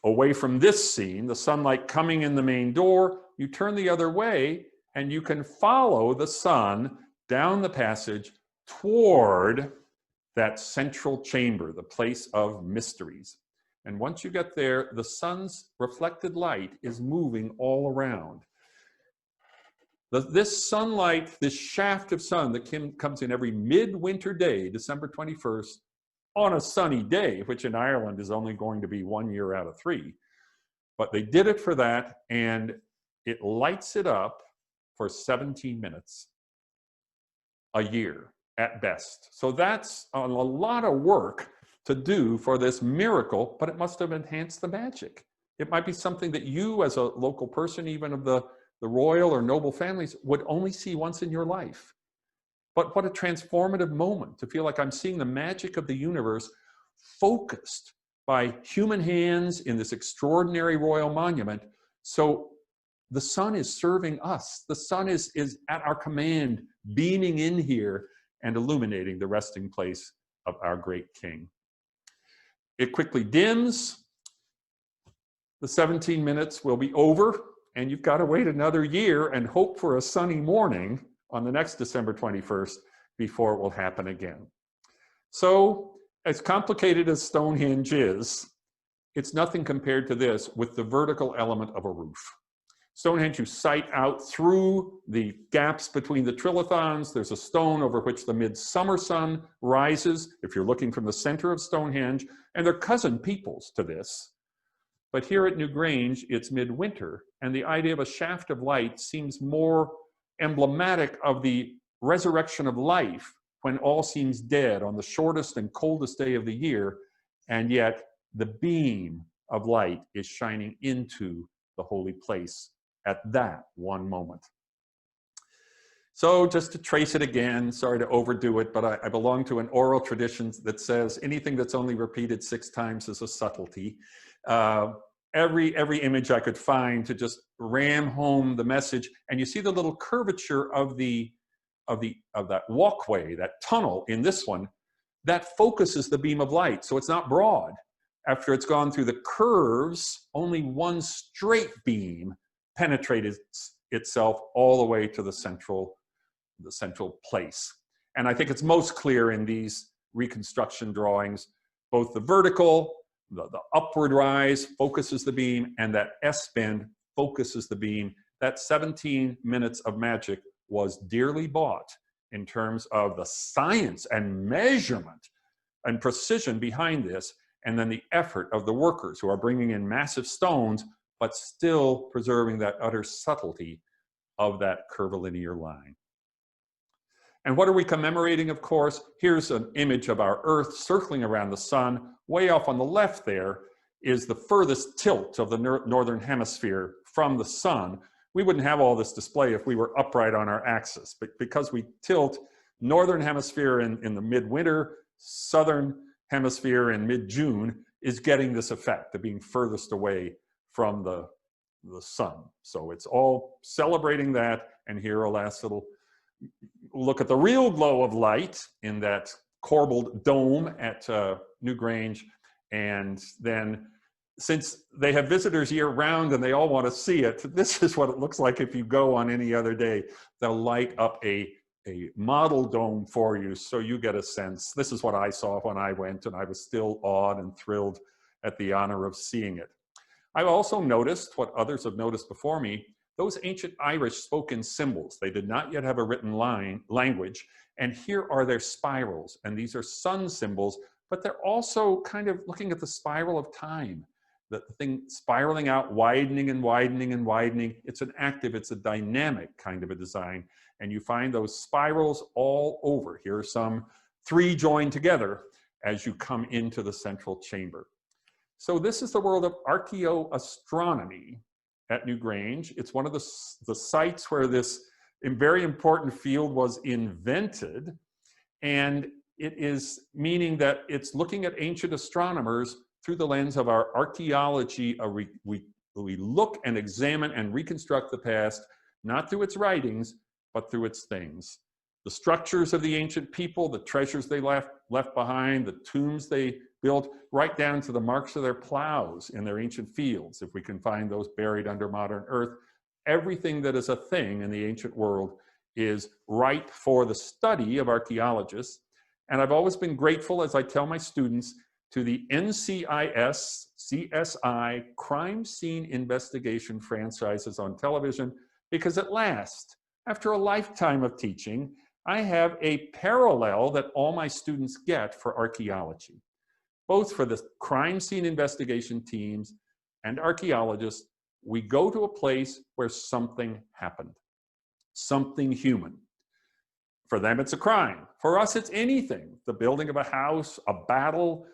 away from this scene, the sunlight coming in the main door, you turn the other way and you can follow the sun down the passage toward that central chamber, the place of mysteries. And once you get there, the sun's reflected light is moving all around. This sunlight, this shaft of sun that comes in every midwinter day, December 21st, on a sunny day, which in Ireland is only going to be 1 year out of 3. But they did it for that, and it lights it up for 17 minutes a year at best. So that's a lot of work to do for this miracle, but it must have enhanced the magic. It might be something that you as a local person, even of the royal or noble families, would only see once in your life. But what a transformative moment to feel like I'm seeing the magic of the universe focused by human hands in this extraordinary royal monument. So the sun is serving us. The sun is at our command, beaming in here and illuminating the resting place of our great king. It quickly dims. The 17 minutes will be over, and you've got to wait another year and hope for a sunny morning on the next December 21st before it will happen again. So, as complicated as Stonehenge is, it's nothing compared to this with the vertical element of a roof. Stonehenge, you sight out through the gaps between the trilithons. There's a stone over which the midsummer sun rises, if you're looking from the center of Stonehenge, and they're cousin peoples to this. But here at Newgrange, it's midwinter, and the idea of a shaft of light seems more emblematic of the resurrection of life when all seems dead on the shortest and coldest day of the year, and yet the beam of light is shining into the holy place at that one moment. So just to trace it again, sorry to overdo it, but I belong to an oral tradition that says anything that's only repeated 6 times is a subtlety. Every image I could find to just ram home the message, and you see the little curvature of that walkway, that tunnel in this one, that focuses the beam of light, so it's not broad. After it's gone through the curves, only one straight beam penetrated itself all the way to the central place. And I think it's most clear in these reconstruction drawings, both the vertical, the upward rise focuses the beam, and that S-bend focuses the beam. That 17 minutes of magic was dearly bought in terms of the science and measurement and precision behind this, and then the effort of the workers who are bringing in massive stones, but still preserving that utter subtlety of that curvilinear line. And what are we commemorating, of course? Here's an image of our Earth circling around the sun. Way off on the left there is the furthest tilt of the northern hemisphere from the sun. We wouldn't have all this display if we were upright on our axis, but because we tilt, northern hemisphere in the midwinter, southern hemisphere in mid-June is getting this effect of being furthest away from the sun. So it's all celebrating that. And here a last little look at the real glow of light in that corbelled dome at Newgrange. And then since they have visitors year round and they all want to see it, this is what it looks like if you go on any other day. They'll light up a model dome for you so you get a sense. This is what I saw when I went, and I was still awed and thrilled at the honor of seeing it. I've also noticed what others have noticed before me, those ancient Irish spoke in symbols. They did not yet have a written language, and here are their spirals, and these are sun symbols, but they're also kind of looking at the spiral of time, the thing spiraling out, widening and widening and widening. It's an active, it's a dynamic kind of a design, and you find those spirals all over. Here are some 3 joined together as you come into the central chamber. So this is the world of archaeoastronomy at Newgrange. It's one of the sites where this very important field was invented, and it is meaning that it's looking at ancient astronomers through the lens of our archaeology. We look and examine and reconstruct the past, not through its writings, but through its things. The structures of the ancient people, the treasures they left behind, the tombs they built, right down to the marks of their plows in their ancient fields, if we can find those buried under modern earth. Everything that is a thing in the ancient world is ripe for the study of archaeologists. And I've always been grateful, as I tell my students, to the NCIS, CSI crime scene investigation franchises on television, because at last, after a lifetime of teaching, I have a parallel that all my students get for archaeology. Both for the crime scene investigation teams and archaeologists, we go to a place where something happened, something human. For them, it's a crime. For us, it's anything. The building of a house, a battle,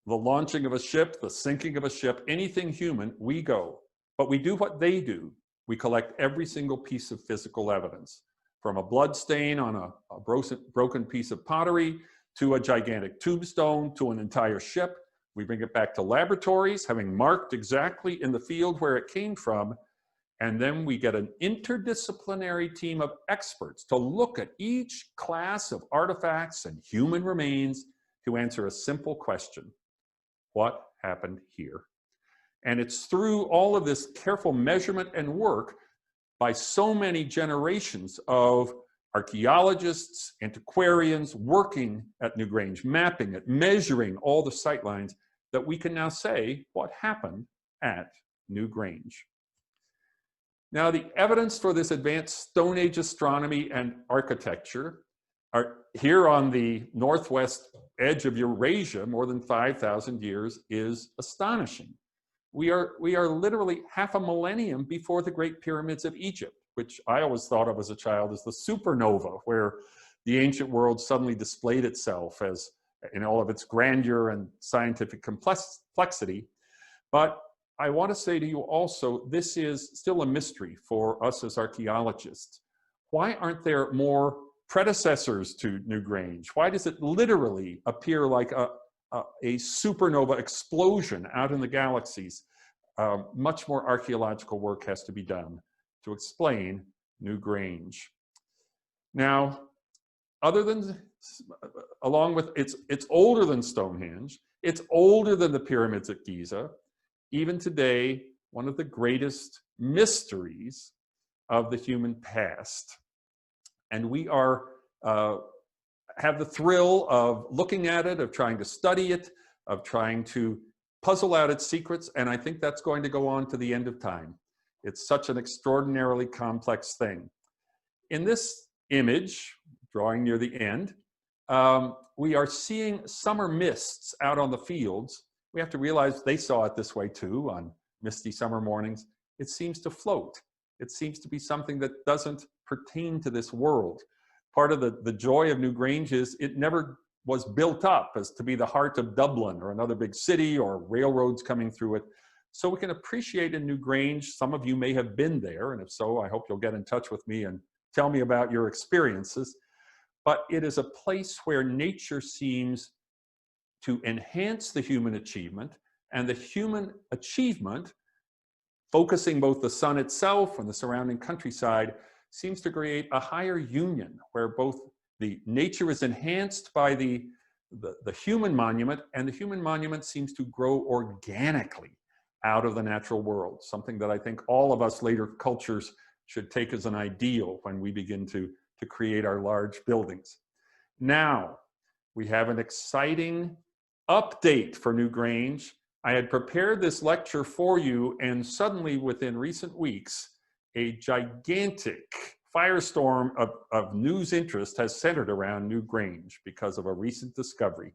the launching of a ship, the sinking of a ship, anything human, we go. But we do what they do. We collect every single piece of physical evidence, from a blood stain on a broken piece of pottery, to a gigantic tombstone, to an entire ship. We bring it back to laboratories, having marked exactly in the field where it came from. And then we get an interdisciplinary team of experts to look at each class of artifacts and human remains to answer a simple question: what happened here? And it's through all of this careful measurement and work by so many generations of archaeologists, antiquarians working at Newgrange, mapping it, measuring all the sight lines, that we can now say what happened at Newgrange. Now, the evidence for this advanced Stone Age astronomy and architecture are here on the northwest edge of Eurasia, more than 5,000 years, is astonishing. We are literally half a millennium before the Great Pyramids of Egypt, which I always thought of as a child as the supernova, where the ancient world suddenly displayed itself as in all of its grandeur and scientific complexity. But I want to say to you also, this is still a mystery for us as archaeologists. Why aren't there more predecessors to Newgrange? Why does it literally appear like a supernova explosion out in the galaxies? Much more archaeological work has to be done to explain Newgrange. Now, along with it's older than Stonehenge, it's older than the pyramids at Giza. Even today, one of the greatest mysteries of the human past. And we are have the thrill of looking at it, of trying to study it, of trying to puzzle out its secrets, and I think that's going to go on to the end of time. It's such an extraordinarily complex thing. In this image, drawing near the end, We are seeing summer mists out on the fields. We have to realize they saw it this way too on misty summer mornings. It seems to float. It seems to be something that doesn't pertain to this world. Part of the joy of Newgrange is it never was built up as to be the heart of Dublin or another big city or railroads coming through it. So we can appreciate in Newgrange. Some of you may have been there, and if so, I hope you'll get in touch with me and tell me about your experiences. But it is a place where nature seems to enhance the human achievement, and the human achievement, focusing both the sun itself and the surrounding countryside, seems to create a higher union where both the nature is enhanced by the human monument, and the human monument seems to grow organically out of the natural world, something that I think all of us later cultures should take as an ideal when we begin to create our large buildings. Now, we have an exciting update for Newgrange. I had prepared this lecture for you, and suddenly within recent weeks, a gigantic firestorm of news interest has centered around Newgrange because of a recent discovery.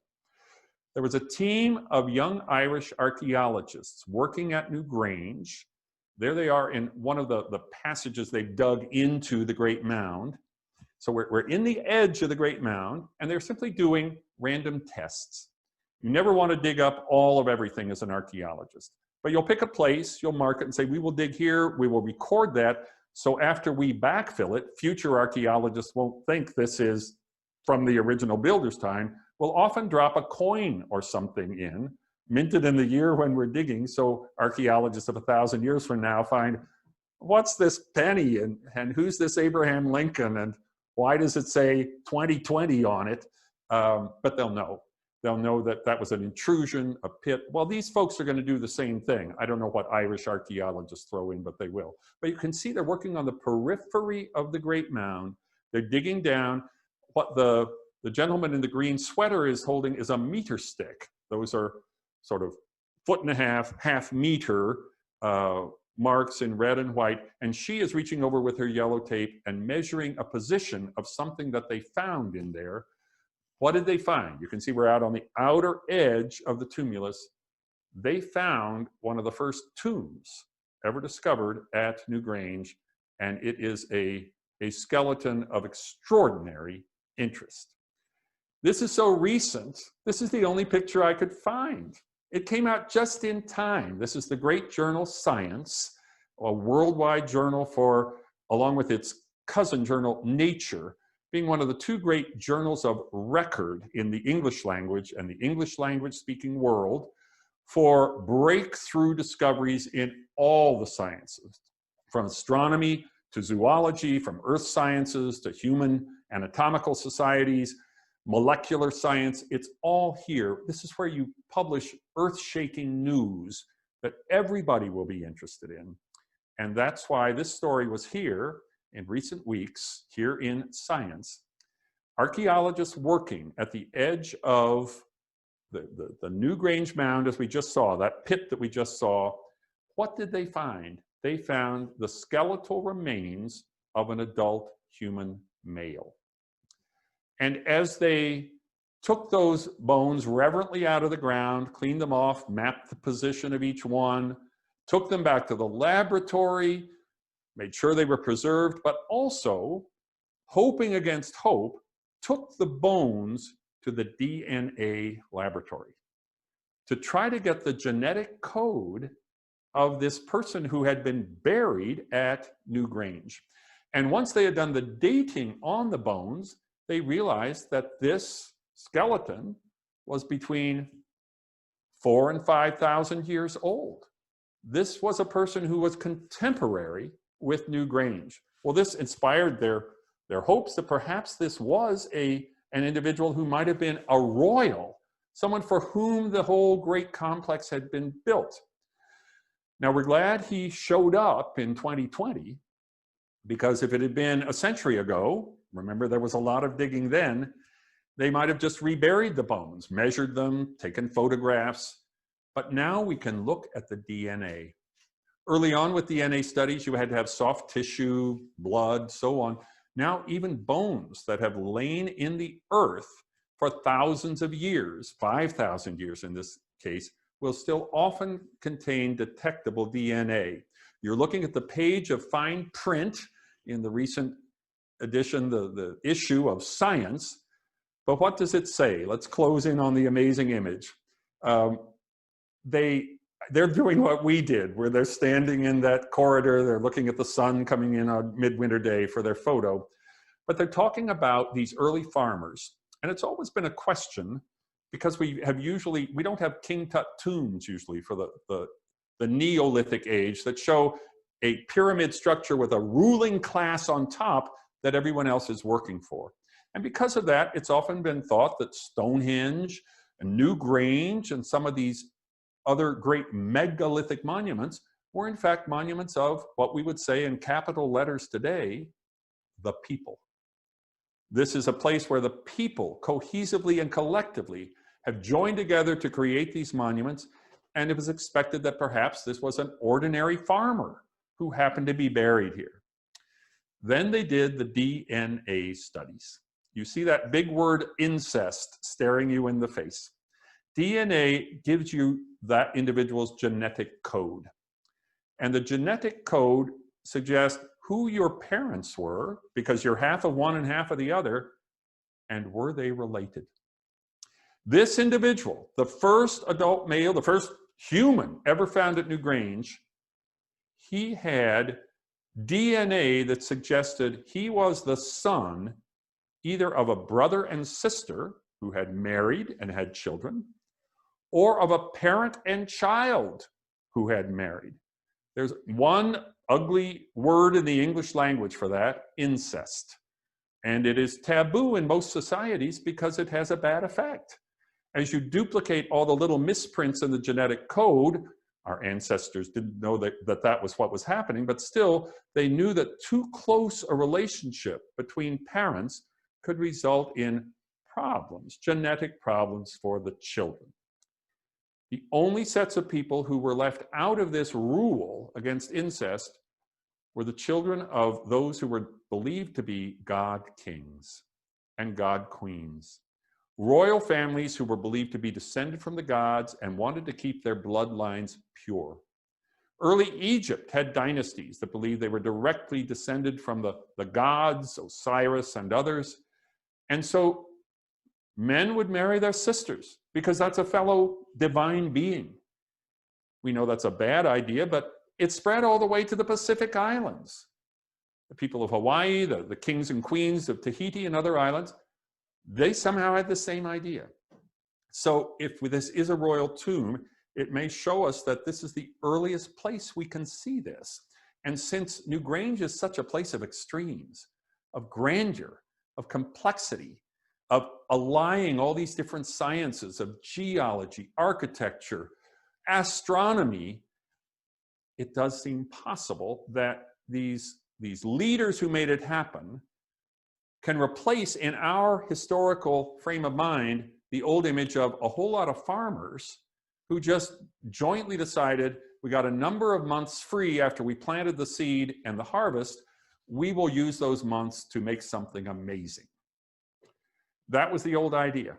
There was a team of young Irish archaeologists working at Newgrange. There they are in one of the passages they've dug into the Great Mound. So we're in the edge of the Great Mound, and they're simply doing random tests. You never want to dig up all of everything as an archaeologist, but you'll pick a place, you'll mark it and say, we will dig here, we will record that, so after we backfill it, future archaeologists won't think this is from the original builder's time. We'll often drop a coin or something in, minted in the year when we're digging, so archaeologists of 1,000 years from now find, what's this penny, and who's this Abraham Lincoln, and why does it say 2020 on it? But they'll know. They'll know that that was an intrusion, a pit. Well, these folks are going to do the same thing. I don't know what Irish archaeologists throw in, but they will. But you can see they're working on the periphery of the Great Mound. They're digging down. What the gentleman in the green sweater is holding is a meter stick. Those are sort of 1.5 feet, half meter marks in red and white, and she is reaching over with her yellow tape and measuring a position of something that they found in there. What did they find? You can see we're out on the outer edge of the tumulus. They found one of the first tombs ever discovered at Newgrange, and it is a skeleton of extraordinary interest. This is so recent, this is the only picture I could find. It came out just in time. This is the great journal Science, a worldwide journal for, along with its cousin journal Nature, being one of the two great journals of record in the English language and the English language speaking world for breakthrough discoveries in all the sciences, from astronomy to zoology, from earth sciences to human anatomical societies, molecular science. It's all here. This is where you publish earth-shaking news that everybody will be interested in. And that's why this story was here in recent weeks, here in Science. Archaeologists working at the edge of the Newgrange Mound, as we just saw, that pit that we just saw. What did they find? They found the skeletal remains of an adult human male. And as they took those bones reverently out of the ground, cleaned them off, mapped the position of each one, took them back to the laboratory, made sure they were preserved, but also, hoping against hope, took the bones to the DNA laboratory to try to get the genetic code of this person who had been buried at Newgrange. And once they had done the dating on the bones, they realized that this skeleton was between 4,000 and 5,000 years old. This was a person who was contemporary with Newgrange. Well, this inspired their hopes that perhaps this was an individual who might have been a royal, someone for whom the whole great complex had been built. Now, we're glad he showed up in 2020, because if it had been a century ago, remember there was a lot of digging then, they might have just reburied the bones, measured them, taken photographs, but now we can look at the DNA. Early on with DNA studies, you had to have soft tissue, blood, so on. Now even bones that have lain in the earth for thousands of years, 5,000 years in this case, will still often contain detectable DNA. You're looking at the page of fine print in the recent edition, the issue of Science. But what does it say? Let's close in on the amazing image. They're doing what we did, where they're standing in that corridor, they're looking at the sun coming in on midwinter day for their photo. But they're talking about these early farmers. And it's always been a question, because we don't have King Tut tombs usually for the Neolithic age that show a pyramid structure with a ruling class on top that everyone else is working for. And because of that, it's often been thought that Stonehenge and Newgrange and some of these other great megalithic monuments were in fact monuments of what we would say in capital letters today, the people. This is a place where the people cohesively and collectively have joined together to create these monuments, and it was expected that perhaps this was an ordinary farmer who happened to be buried here. Then they did the DNA studies. You see that big word incest staring you in the face. DNA gives you that individual's genetic code. And the genetic code suggests who your parents were, because you're half of one and half of the other, and were they related? This individual, the first adult male, the first human ever found at Newgrange, he had DNA that suggested he was the son either of a brother and sister who had married and had children, or of a parent and child who had married. There's one ugly word in the English language for that, incest. And it is taboo in most societies because it has a bad effect. As you duplicate all the little misprints in the genetic code, our ancestors didn't know that was what was happening, but still they knew that too close a relationship between parents could result in problems, genetic problems for the children. The only sets of people who were left out of this rule against incest were the children of those who were believed to be god kings and god queens. Royal families who were believed to be descended from the gods and wanted to keep their bloodlines pure. Early Egypt had dynasties that believed they were directly descended from the gods, Osiris and others. And so men would marry their sisters because that's a fellow divine being. We know that's a bad idea, but it spread all the way to the Pacific Islands. The people of Hawaii, the kings and queens of Tahiti and other islands, they somehow had the same idea. So if this is a royal tomb, it may show us that this is the earliest place we can see this. And since Newgrange is such a place of extremes, of grandeur, of complexity, of allying all these different sciences of geology, architecture, astronomy, it does seem possible that these leaders who made it happen can replace in our historical frame of mind the old image of a whole lot of farmers who just jointly decided, we got a number of months free after we planted the seed and the harvest, we will use those months to make something amazing. That was the old idea.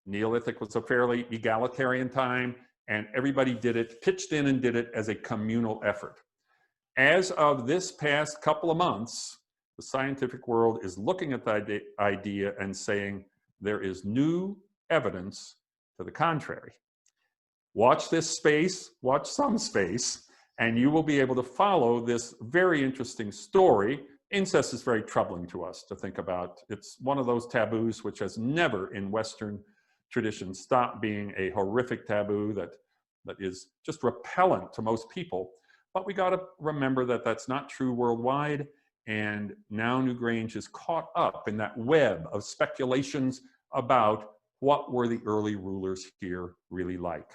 Neolithic was a fairly egalitarian time, and everybody did it, pitched in and did it as a communal effort. As of this past couple of months, the scientific world is looking at the idea and saying there is new evidence to the contrary. Watch this space, watch some space, and you will be able to follow this very interesting story. Incest is very troubling to us to think about. It's one of those taboos which has never in Western tradition stopped being a horrific taboo that is just repellent to most people. But we got to remember that that's not true worldwide. And now Newgrange is caught up in that web of speculations about what were the early rulers here really like.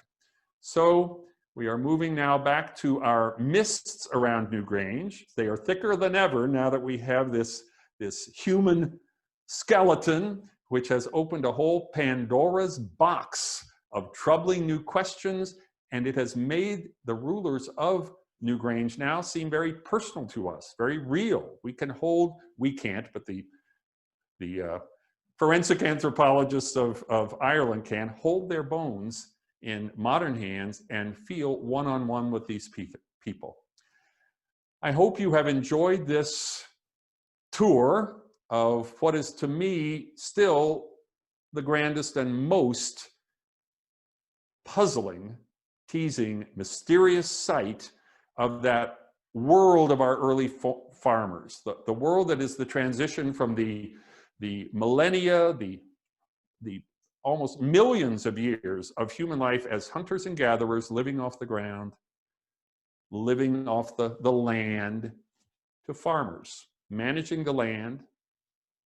So we are moving now back to our mists around Newgrange. They are thicker than ever now that we have this human skeleton, which has opened a whole Pandora's box of troubling new questions, and it has made the rulers of Newgrange now seem very personal to us, very real. We can't, but the forensic anthropologists of Ireland can hold their bones in modern hands and feel one-on-one with these people. I hope you have enjoyed this tour of what is to me still the grandest and most puzzling, teasing, mysterious sight of that world of our early farmers, the world that is the transition from the millennia, the almost millions of years of human life as hunters and gatherers living off the ground, living off the land, to farmers, managing the land,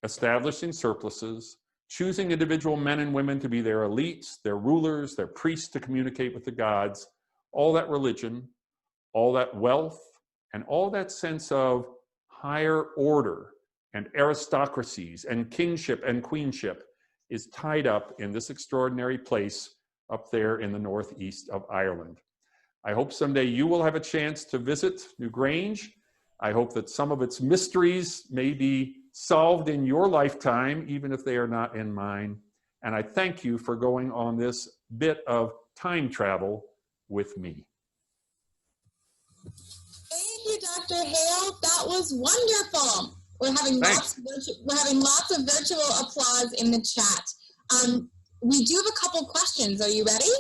establishing surpluses, choosing individual men and women to be their elites, their rulers, their priests to communicate with the gods, all that religion, all that wealth, and all that sense of higher order and aristocracies and kingship and queenship is tied up in this extraordinary place up there in the northeast of Ireland. I hope someday you will have a chance to visit Newgrange. I hope that some of its mysteries may be solved in your lifetime, even if they are not in mine. And I thank you for going on this bit of time travel with me. Thank you, Dr. Hale. That was wonderful. We're having lots of virtual applause in the chat. We do have a couple questions. Are you ready?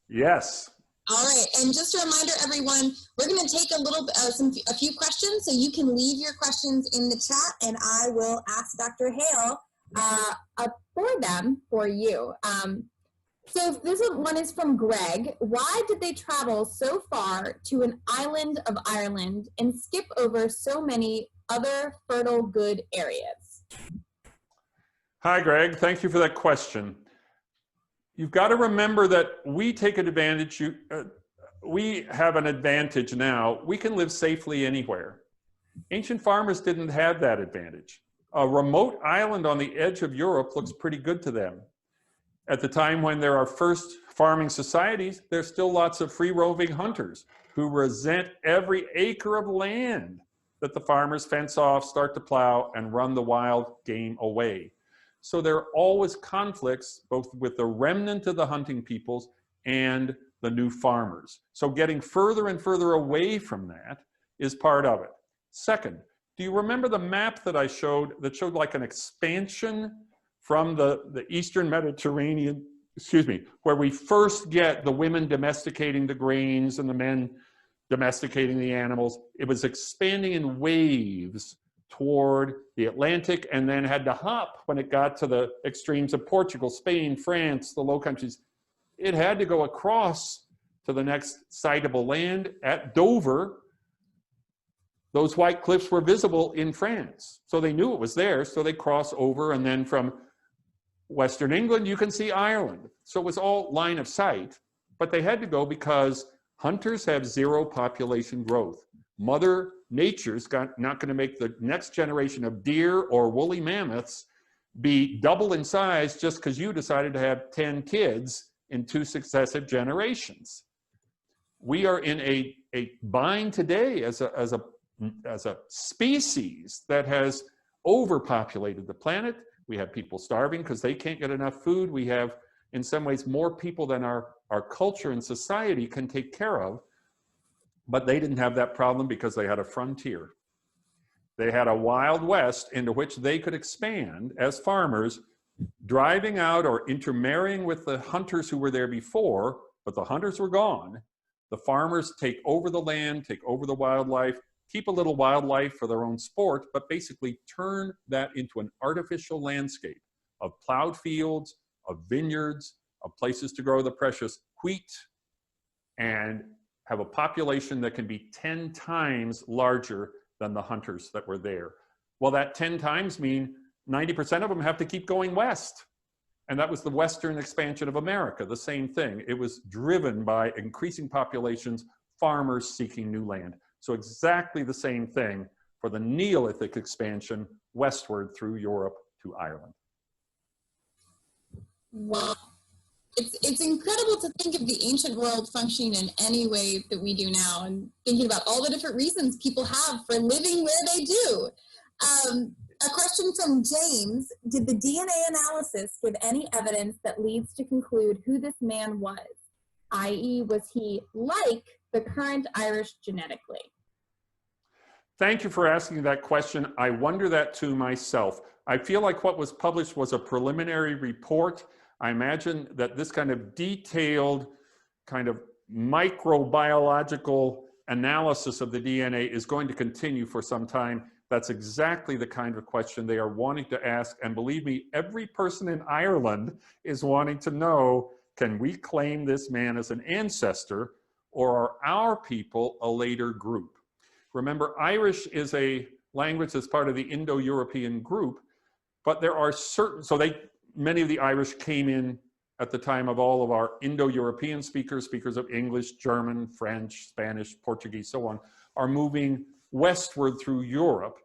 Yes. All right, and just a reminder, everyone, we're going to take a few questions, so you can leave your questions in the chat, and I will ask Dr. Hale for them for you. So this one is from Greg. Why did they travel so far to an island of Ireland and skip over so many other fertile, good areas? Hi, Greg. Thank you for that question. You've got to remember that we take an advantage. We have an advantage now. We can live safely anywhere. Ancient farmers didn't have that advantage. A remote island on the edge of Europe looks pretty good to them. At the time when there are first farming societies, there's still lots of free-roving hunters who resent every acre of land that the farmers fence off, start to plow, and run the wild game away. So there are always conflicts, both with the remnant of the hunting peoples and the new farmers. So getting further and further away from that is part of it. Second, do you remember the map that I showed that showed like an expansion from the Eastern Mediterranean, where we first get the women domesticating the grains and the men domesticating the animals? It was expanding in waves toward the Atlantic, and then had to hop when it got to the extremes of Portugal, Spain, France, the Low Countries. It had to go across to the next siteable land at Dover. Those white cliffs were visible in France, so they knew it was there, so they cross over, and then from Western England, you can see Ireland. So it was all line of sight, but they had to go because hunters have zero population growth. Mother Nature's not going to make the next generation of deer or woolly mammoths be double in size just because you decided to have 10 kids in 2 successive generations. We are in a bind today as a species that has overpopulated the planet. We have people starving because they can't get enough food. We have, in some ways, more people than our culture and society can take care of. But they didn't have that problem because they had a frontier. They had a Wild West into which they could expand as farmers, driving out or intermarrying with the hunters who were there before, but the hunters were gone. The farmers take over the land, take over the wildlife, keep a little wildlife for their own sport, but basically turn that into an artificial landscape of plowed fields, of vineyards, of places to grow the precious wheat, and have a population that can be 10 times larger than the hunters that were there. Well, that 10 times mean 90% of them have to keep going west. And that was the western expansion of America, the same thing. It was driven by increasing populations, farmers seeking new land. So exactly the same thing for the Neolithic expansion westward through Europe to Ireland. Wow. It's incredible to think of the ancient world functioning in any way that we do now, and thinking about all the different reasons people have for living where they do. A question from James. Did the DNA analysis give any evidence that leads to conclude who this man was? I.e., was he like the current Irish genetically? Thank you for asking that question. I wonder that too myself. I feel like what was published was a preliminary report. I imagine that this kind of detailed, kind of microbiological analysis of the DNA is going to continue for some time. That's exactly the kind of question they are wanting to ask. And believe me, every person in Ireland is wanting to know, can we claim this man as an ancestor, or are our people a later group? Remember, Irish is a language that's part of the Indo-European group, but there are certain, many of the Irish came in at the time of all of our Indo-European speakers, speakers of English, German, French, Spanish, Portuguese, so on, are moving westward through Europe.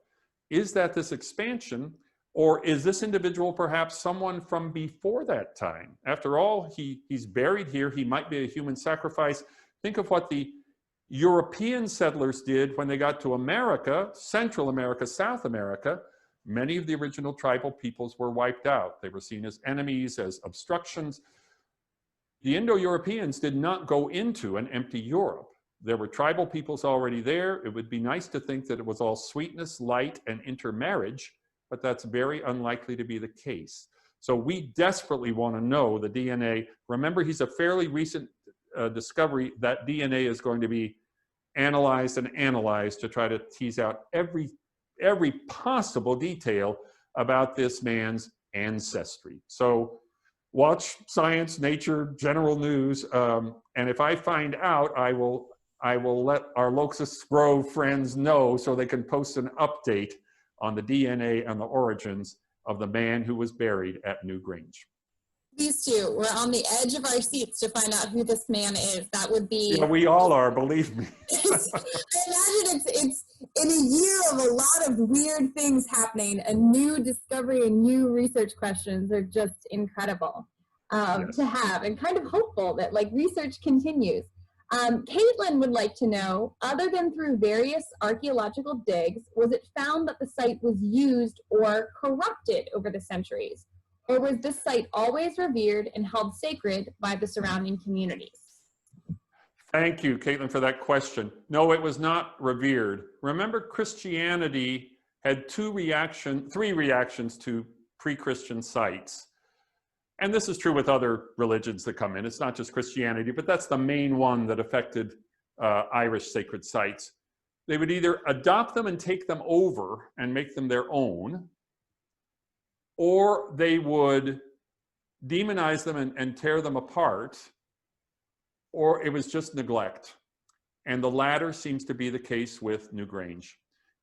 Is that this expansion, or is this individual perhaps someone from before that time? After all, he's buried here. He might be a human sacrifice. Think of what the European settlers did when they got to America, Central America, South America. Many of the original tribal peoples were wiped out. They were seen as enemies, as obstructions. The Indo-Europeans did not go into an empty Europe. There were tribal peoples already there. It would be nice to think that it was all sweetness, light, and intermarriage, but that's very unlikely to be the case. So we desperately want to know the DNA. Remember, he's a fairly recent discovery. That DNA is going to be analyzed and analyzed to try to tease out every possible detail about this man's ancestry. So watch Science, Nature, General News, and if I find out, I will let our Locust Grove friends know so they can post an update on the DNA and the origins of the man who was buried at Newgrange. These two, we're on the edge of our seats to find out who this man is. That would be... Yeah, we all are, believe me. I imagine it's in a year of a lot of weird things happening, a new discovery and new research questions are just incredible to have, and kind of hopeful that research continues. Caitlin would like to know, other than through various archaeological digs, was it found that the site was used or corrupted over the centuries? Or was this site always revered and held sacred by the surrounding communities? Thank you, Caitlin, for that question. No, it was not revered. Remember, Christianity had three reactions to pre-Christian sites. And this is true with other religions that come in. It's not just Christianity, but that's the main one that affected Irish sacred sites. They would either adopt them and take them over and make them their own, or they would demonize them and tear them apart, or it was just neglect. And the latter seems to be the case with Newgrange.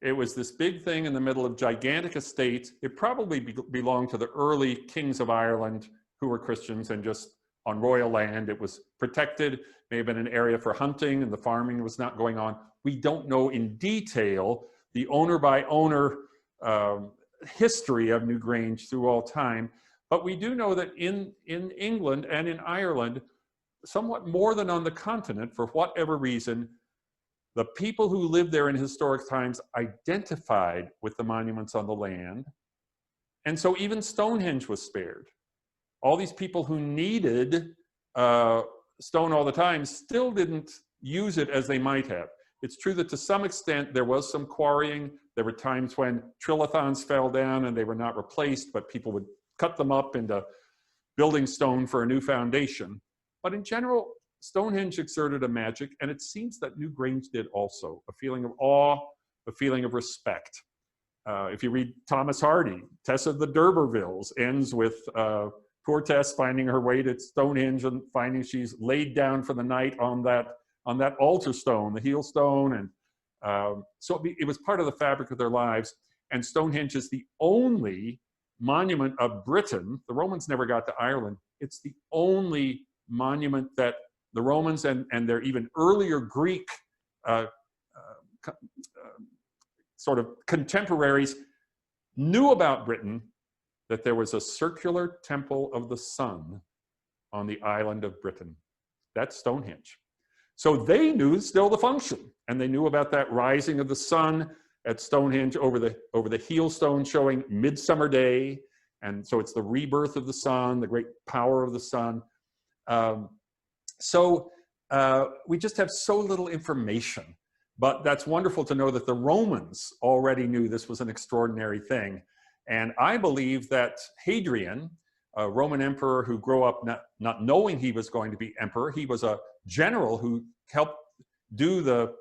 It was this big thing in the middle of gigantic estates. It probably belonged to the early kings of Ireland who were Christians, and just on royal land. It was protected, may have been an area for hunting, and the farming was not going on. We don't know in detail the owner by owner history of Newgrange through all time, but we do know that in England and in Ireland, somewhat more than on the continent, for whatever reason, the people who lived there in historic times identified with the monuments on the land. And so even Stonehenge was spared. All these people who needed stone all the time still didn't use it as they might have. It's true that to some extent there was some quarrying. There were times when trilithons fell down and they were not replaced, but people would cut them up into building stone for a new foundation. But in general, Stonehenge exerted a magic, and it seems that Newgrange did also. A feeling of awe, a feeling of respect. If you read Thomas Hardy, Tess of the D'Urbervilles ends with poor Tess finding her way to Stonehenge and finding she's laid down for the night on that altar stone, the heel stone. And so it was part of the fabric of their lives. And Stonehenge is the only monument of Britain. The Romans never got to Ireland. It's the only monument that the Romans and their even earlier Greek sort of contemporaries knew about Britain, that there was a circular temple of the sun on the island of Britain. That's Stonehenge. So they knew still the function, and they knew about that rising of the sun at Stonehenge over the Hale stone showing Midsummer Day. And so it's the rebirth of the sun, the great power of the sun. We just have so little information, but that's wonderful to know that the Romans already knew this was an extraordinary thing. And I believe that Hadrian, a Roman emperor who grew up not knowing he was going to be emperor, he was a general who helped do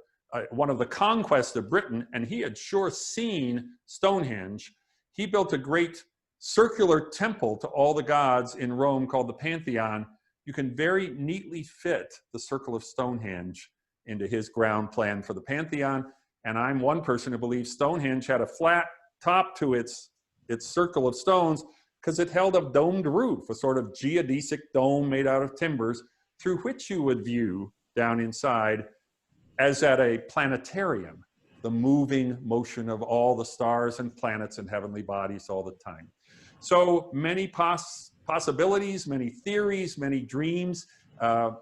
one of the conquests of Britain, and he had sure seen Stonehenge. He built a great circular temple to all the gods in Rome called the Pantheon. You can very neatly fit the circle of Stonehenge into his ground plan for the Pantheon. And I'm one person who believes Stonehenge had a flat top to its circle of stones because it held a domed roof, a sort of geodesic dome made out of timbers through which you would view down inside as at a planetarium, the moving motion of all the stars and planets and heavenly bodies all the time. So many possibilities, many theories, many dreams. I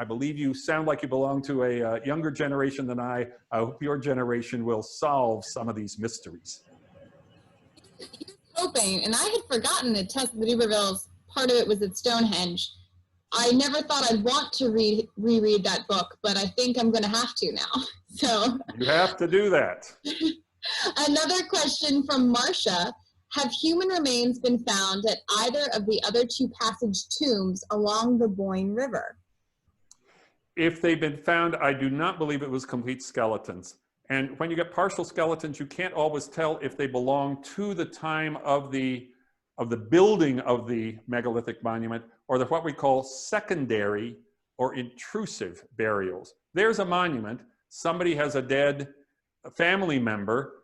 believe you sound like you belong to a younger generation than I. I hope your generation will solve some of these mysteries. Hoping, and I had forgotten that Tess of the Dubervilles, part of it was at Stonehenge. I never thought I'd want to reread that book, but I think I'm going to have to now. So you have to do that. Another question from Marcia. Have human remains been found at either of the other two passage tombs along the Boyne River? If they've been found, I do not believe it was complete skeletons. And when you get partial skeletons, you can't always tell if they belong to the time of the building of the megalithic monument or what we call secondary or intrusive burials. There's a monument. Somebody has a dead family member.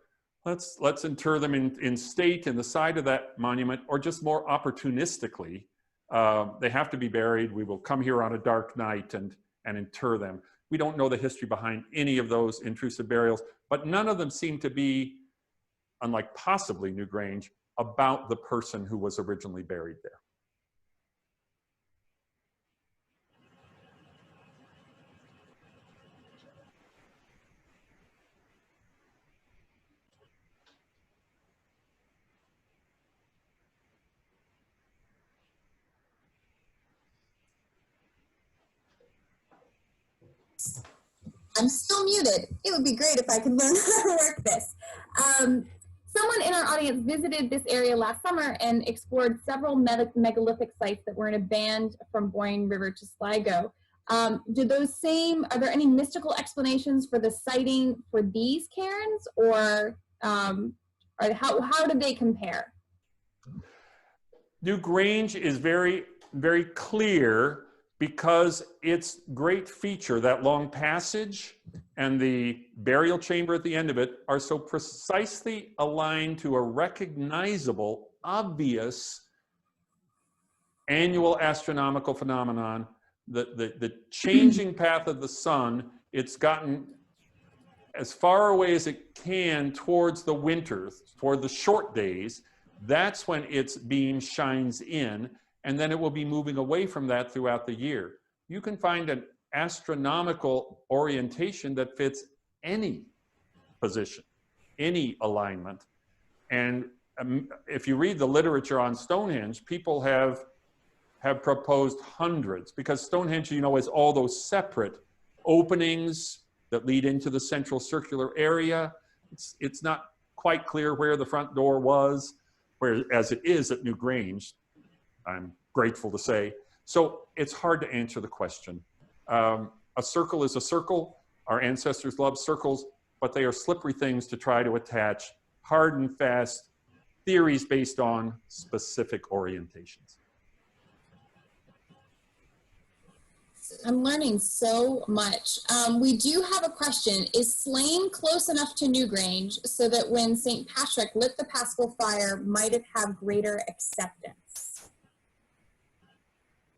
Let's inter them in state in the side of that monument, or just more opportunistically, they have to be buried. We will come here on a dark night and inter them. We don't know the history behind any of those intrusive burials, but none of them seem to be, unlike possibly Newgrange, about the person who was originally buried there. I'm still muted. It would be great if I could learn how to work this. Someone in our audience visited this area last summer and explored several megalithic sites that were in a band from Boyne River to Sligo. Are there any mystical explanations for the sighting for these cairns, or how did they compare? Newgrange is very, very clear because its great feature, that long passage and the burial chamber at the end of it, are so precisely aligned to a recognizable, obvious annual astronomical phenomenon. The changing path of the sun, it's gotten as far away as it can towards the winter, toward the short days. That's when its beam shines in, and then it will be moving away from that throughout the year. You can find an astronomical orientation that fits any position, any alignment. And if you read the literature on Stonehenge, people have proposed hundreds, because Stonehenge, you know, is all those separate openings that lead into the central circular area. It's not quite clear where the front door was, whereas it is at Newgrange, I'm grateful to say. So it's hard to answer the question. A circle is a circle. Our ancestors loved circles, but they are slippery things to try to attach hard and fast theories based on specific orientations. I'm learning so much. We do have a question. Is Slane close enough to Newgrange so that when St. Patrick lit the Paschal fire, might it have greater acceptance?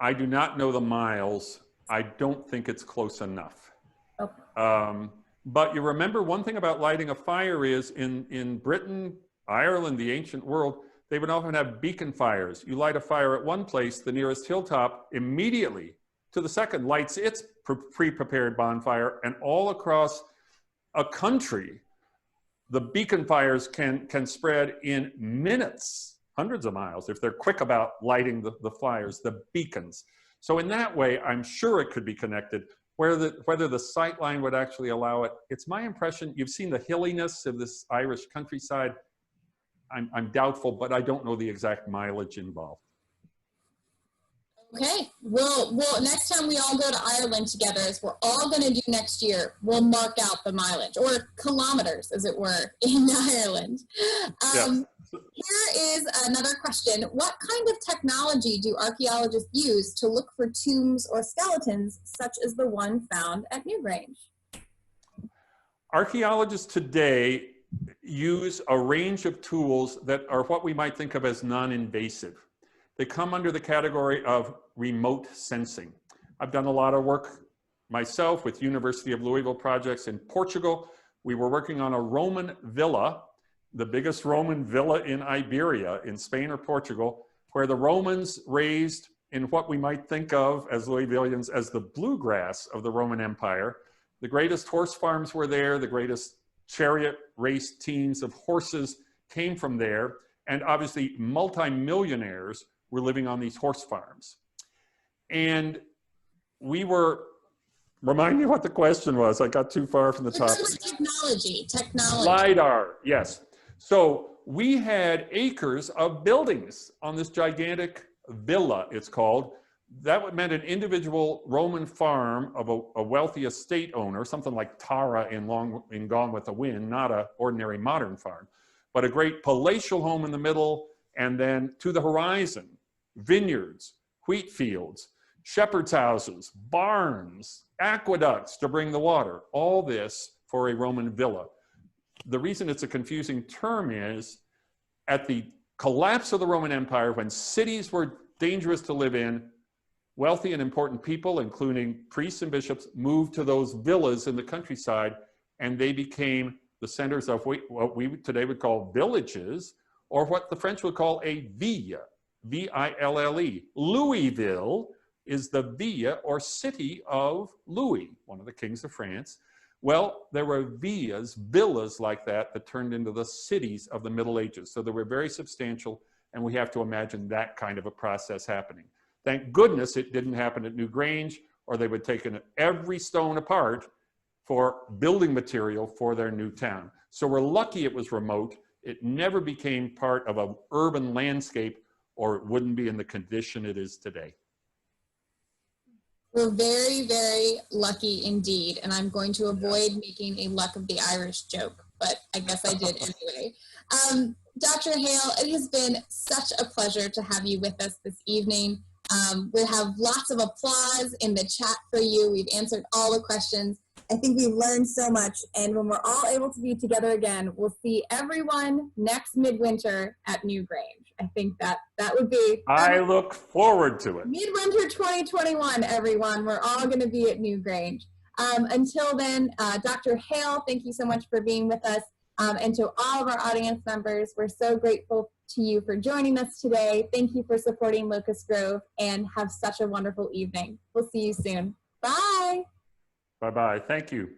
I do not know the miles. I don't think it's close enough. Okay. But you remember one thing about lighting a fire is in Britain, Ireland, the ancient world, they would often have beacon fires. You light a fire at one place, the nearest hilltop immediately to the second lights its pre-prepared bonfire, and all across a country, the beacon fires can spread in minutes, hundreds of miles, if they're quick about lighting the fires, the beacons. So in that way, I'm sure it could be connected. Whether the sight line would actually allow it, it's my impression. You've seen the hilliness of this Irish countryside. I'm doubtful, but I don't know the exact mileage involved. Okay, well, next time we all go to Ireland together, as we're all going to do next year, we'll mark out the mileage, or kilometers, as it were, in Ireland. Yes. Here is another question. What kind of technology do archaeologists use to look for tombs or skeletons, such as the one found at Newgrange? Archaeologists today use a range of tools that are what we might think of as non-invasive. They come under the category of remote sensing. I've done a lot of work myself with University of Louisville projects in Portugal. We were working on a Roman villa, the biggest Roman villa in Iberia, in Spain or Portugal, where the Romans raised in what we might think of as Louisvillians as the bluegrass of the Roman Empire. The greatest horse farms were there, the greatest chariot race teams of horses came from there, and obviously multi-millionaires were living on these horse farms. And we were, remind me what the question was. I got too far from the topic. Technology. LiDAR, yes. So we had acres of buildings on this gigantic villa, it's called. That meant an individual Roman farm of a wealthy estate owner, something like Tara in Gone with the Wind, not an ordinary modern farm, but a great palatial home in the middle, and then to the horizon, vineyards, wheat fields, shepherds' houses, barns, aqueducts to bring the water, all this for a Roman villa. The reason it's a confusing term is at the collapse of the Roman Empire, when cities were dangerous to live in, wealthy and important people, including priests and bishops, moved to those villas in the countryside, and they became the centers of what we today would call villages, or what the French would call a ville, V-I-L-L-E. Louisville is the villa or city of Louis, one of the kings of France. Well, there were villas like that turned into the cities of the Middle Ages. So they were very substantial, and we have to imagine that kind of a process happening. Thank goodness it didn't happen at Newgrange, or they would have taken every stone apart for building material for their new town. So we're lucky it was remote. It never became part of an urban landscape, or it wouldn't be in the condition it is today. We're very, very lucky indeed, and I'm going to avoid making a luck of the Irish joke, but I guess I did anyway. Dr. Hale, it has been such a pleasure to have you with us this evening. We have lots of applause in the chat for you. We've answered all the questions. I think we've learned so much, and when we're all able to be together again, we'll see everyone next midwinter at Newgrange. I think that would be... I look forward to it. Midwinter 2021, everyone. We're all going to be at Newgrange. Until then, Dr. Hale, thank you so much for being with us. And to all of our audience members, we're so grateful to you for joining us today. Thank you for supporting Locust Grove, and have such a wonderful evening. We'll see you soon. Bye. Bye-bye. Thank you.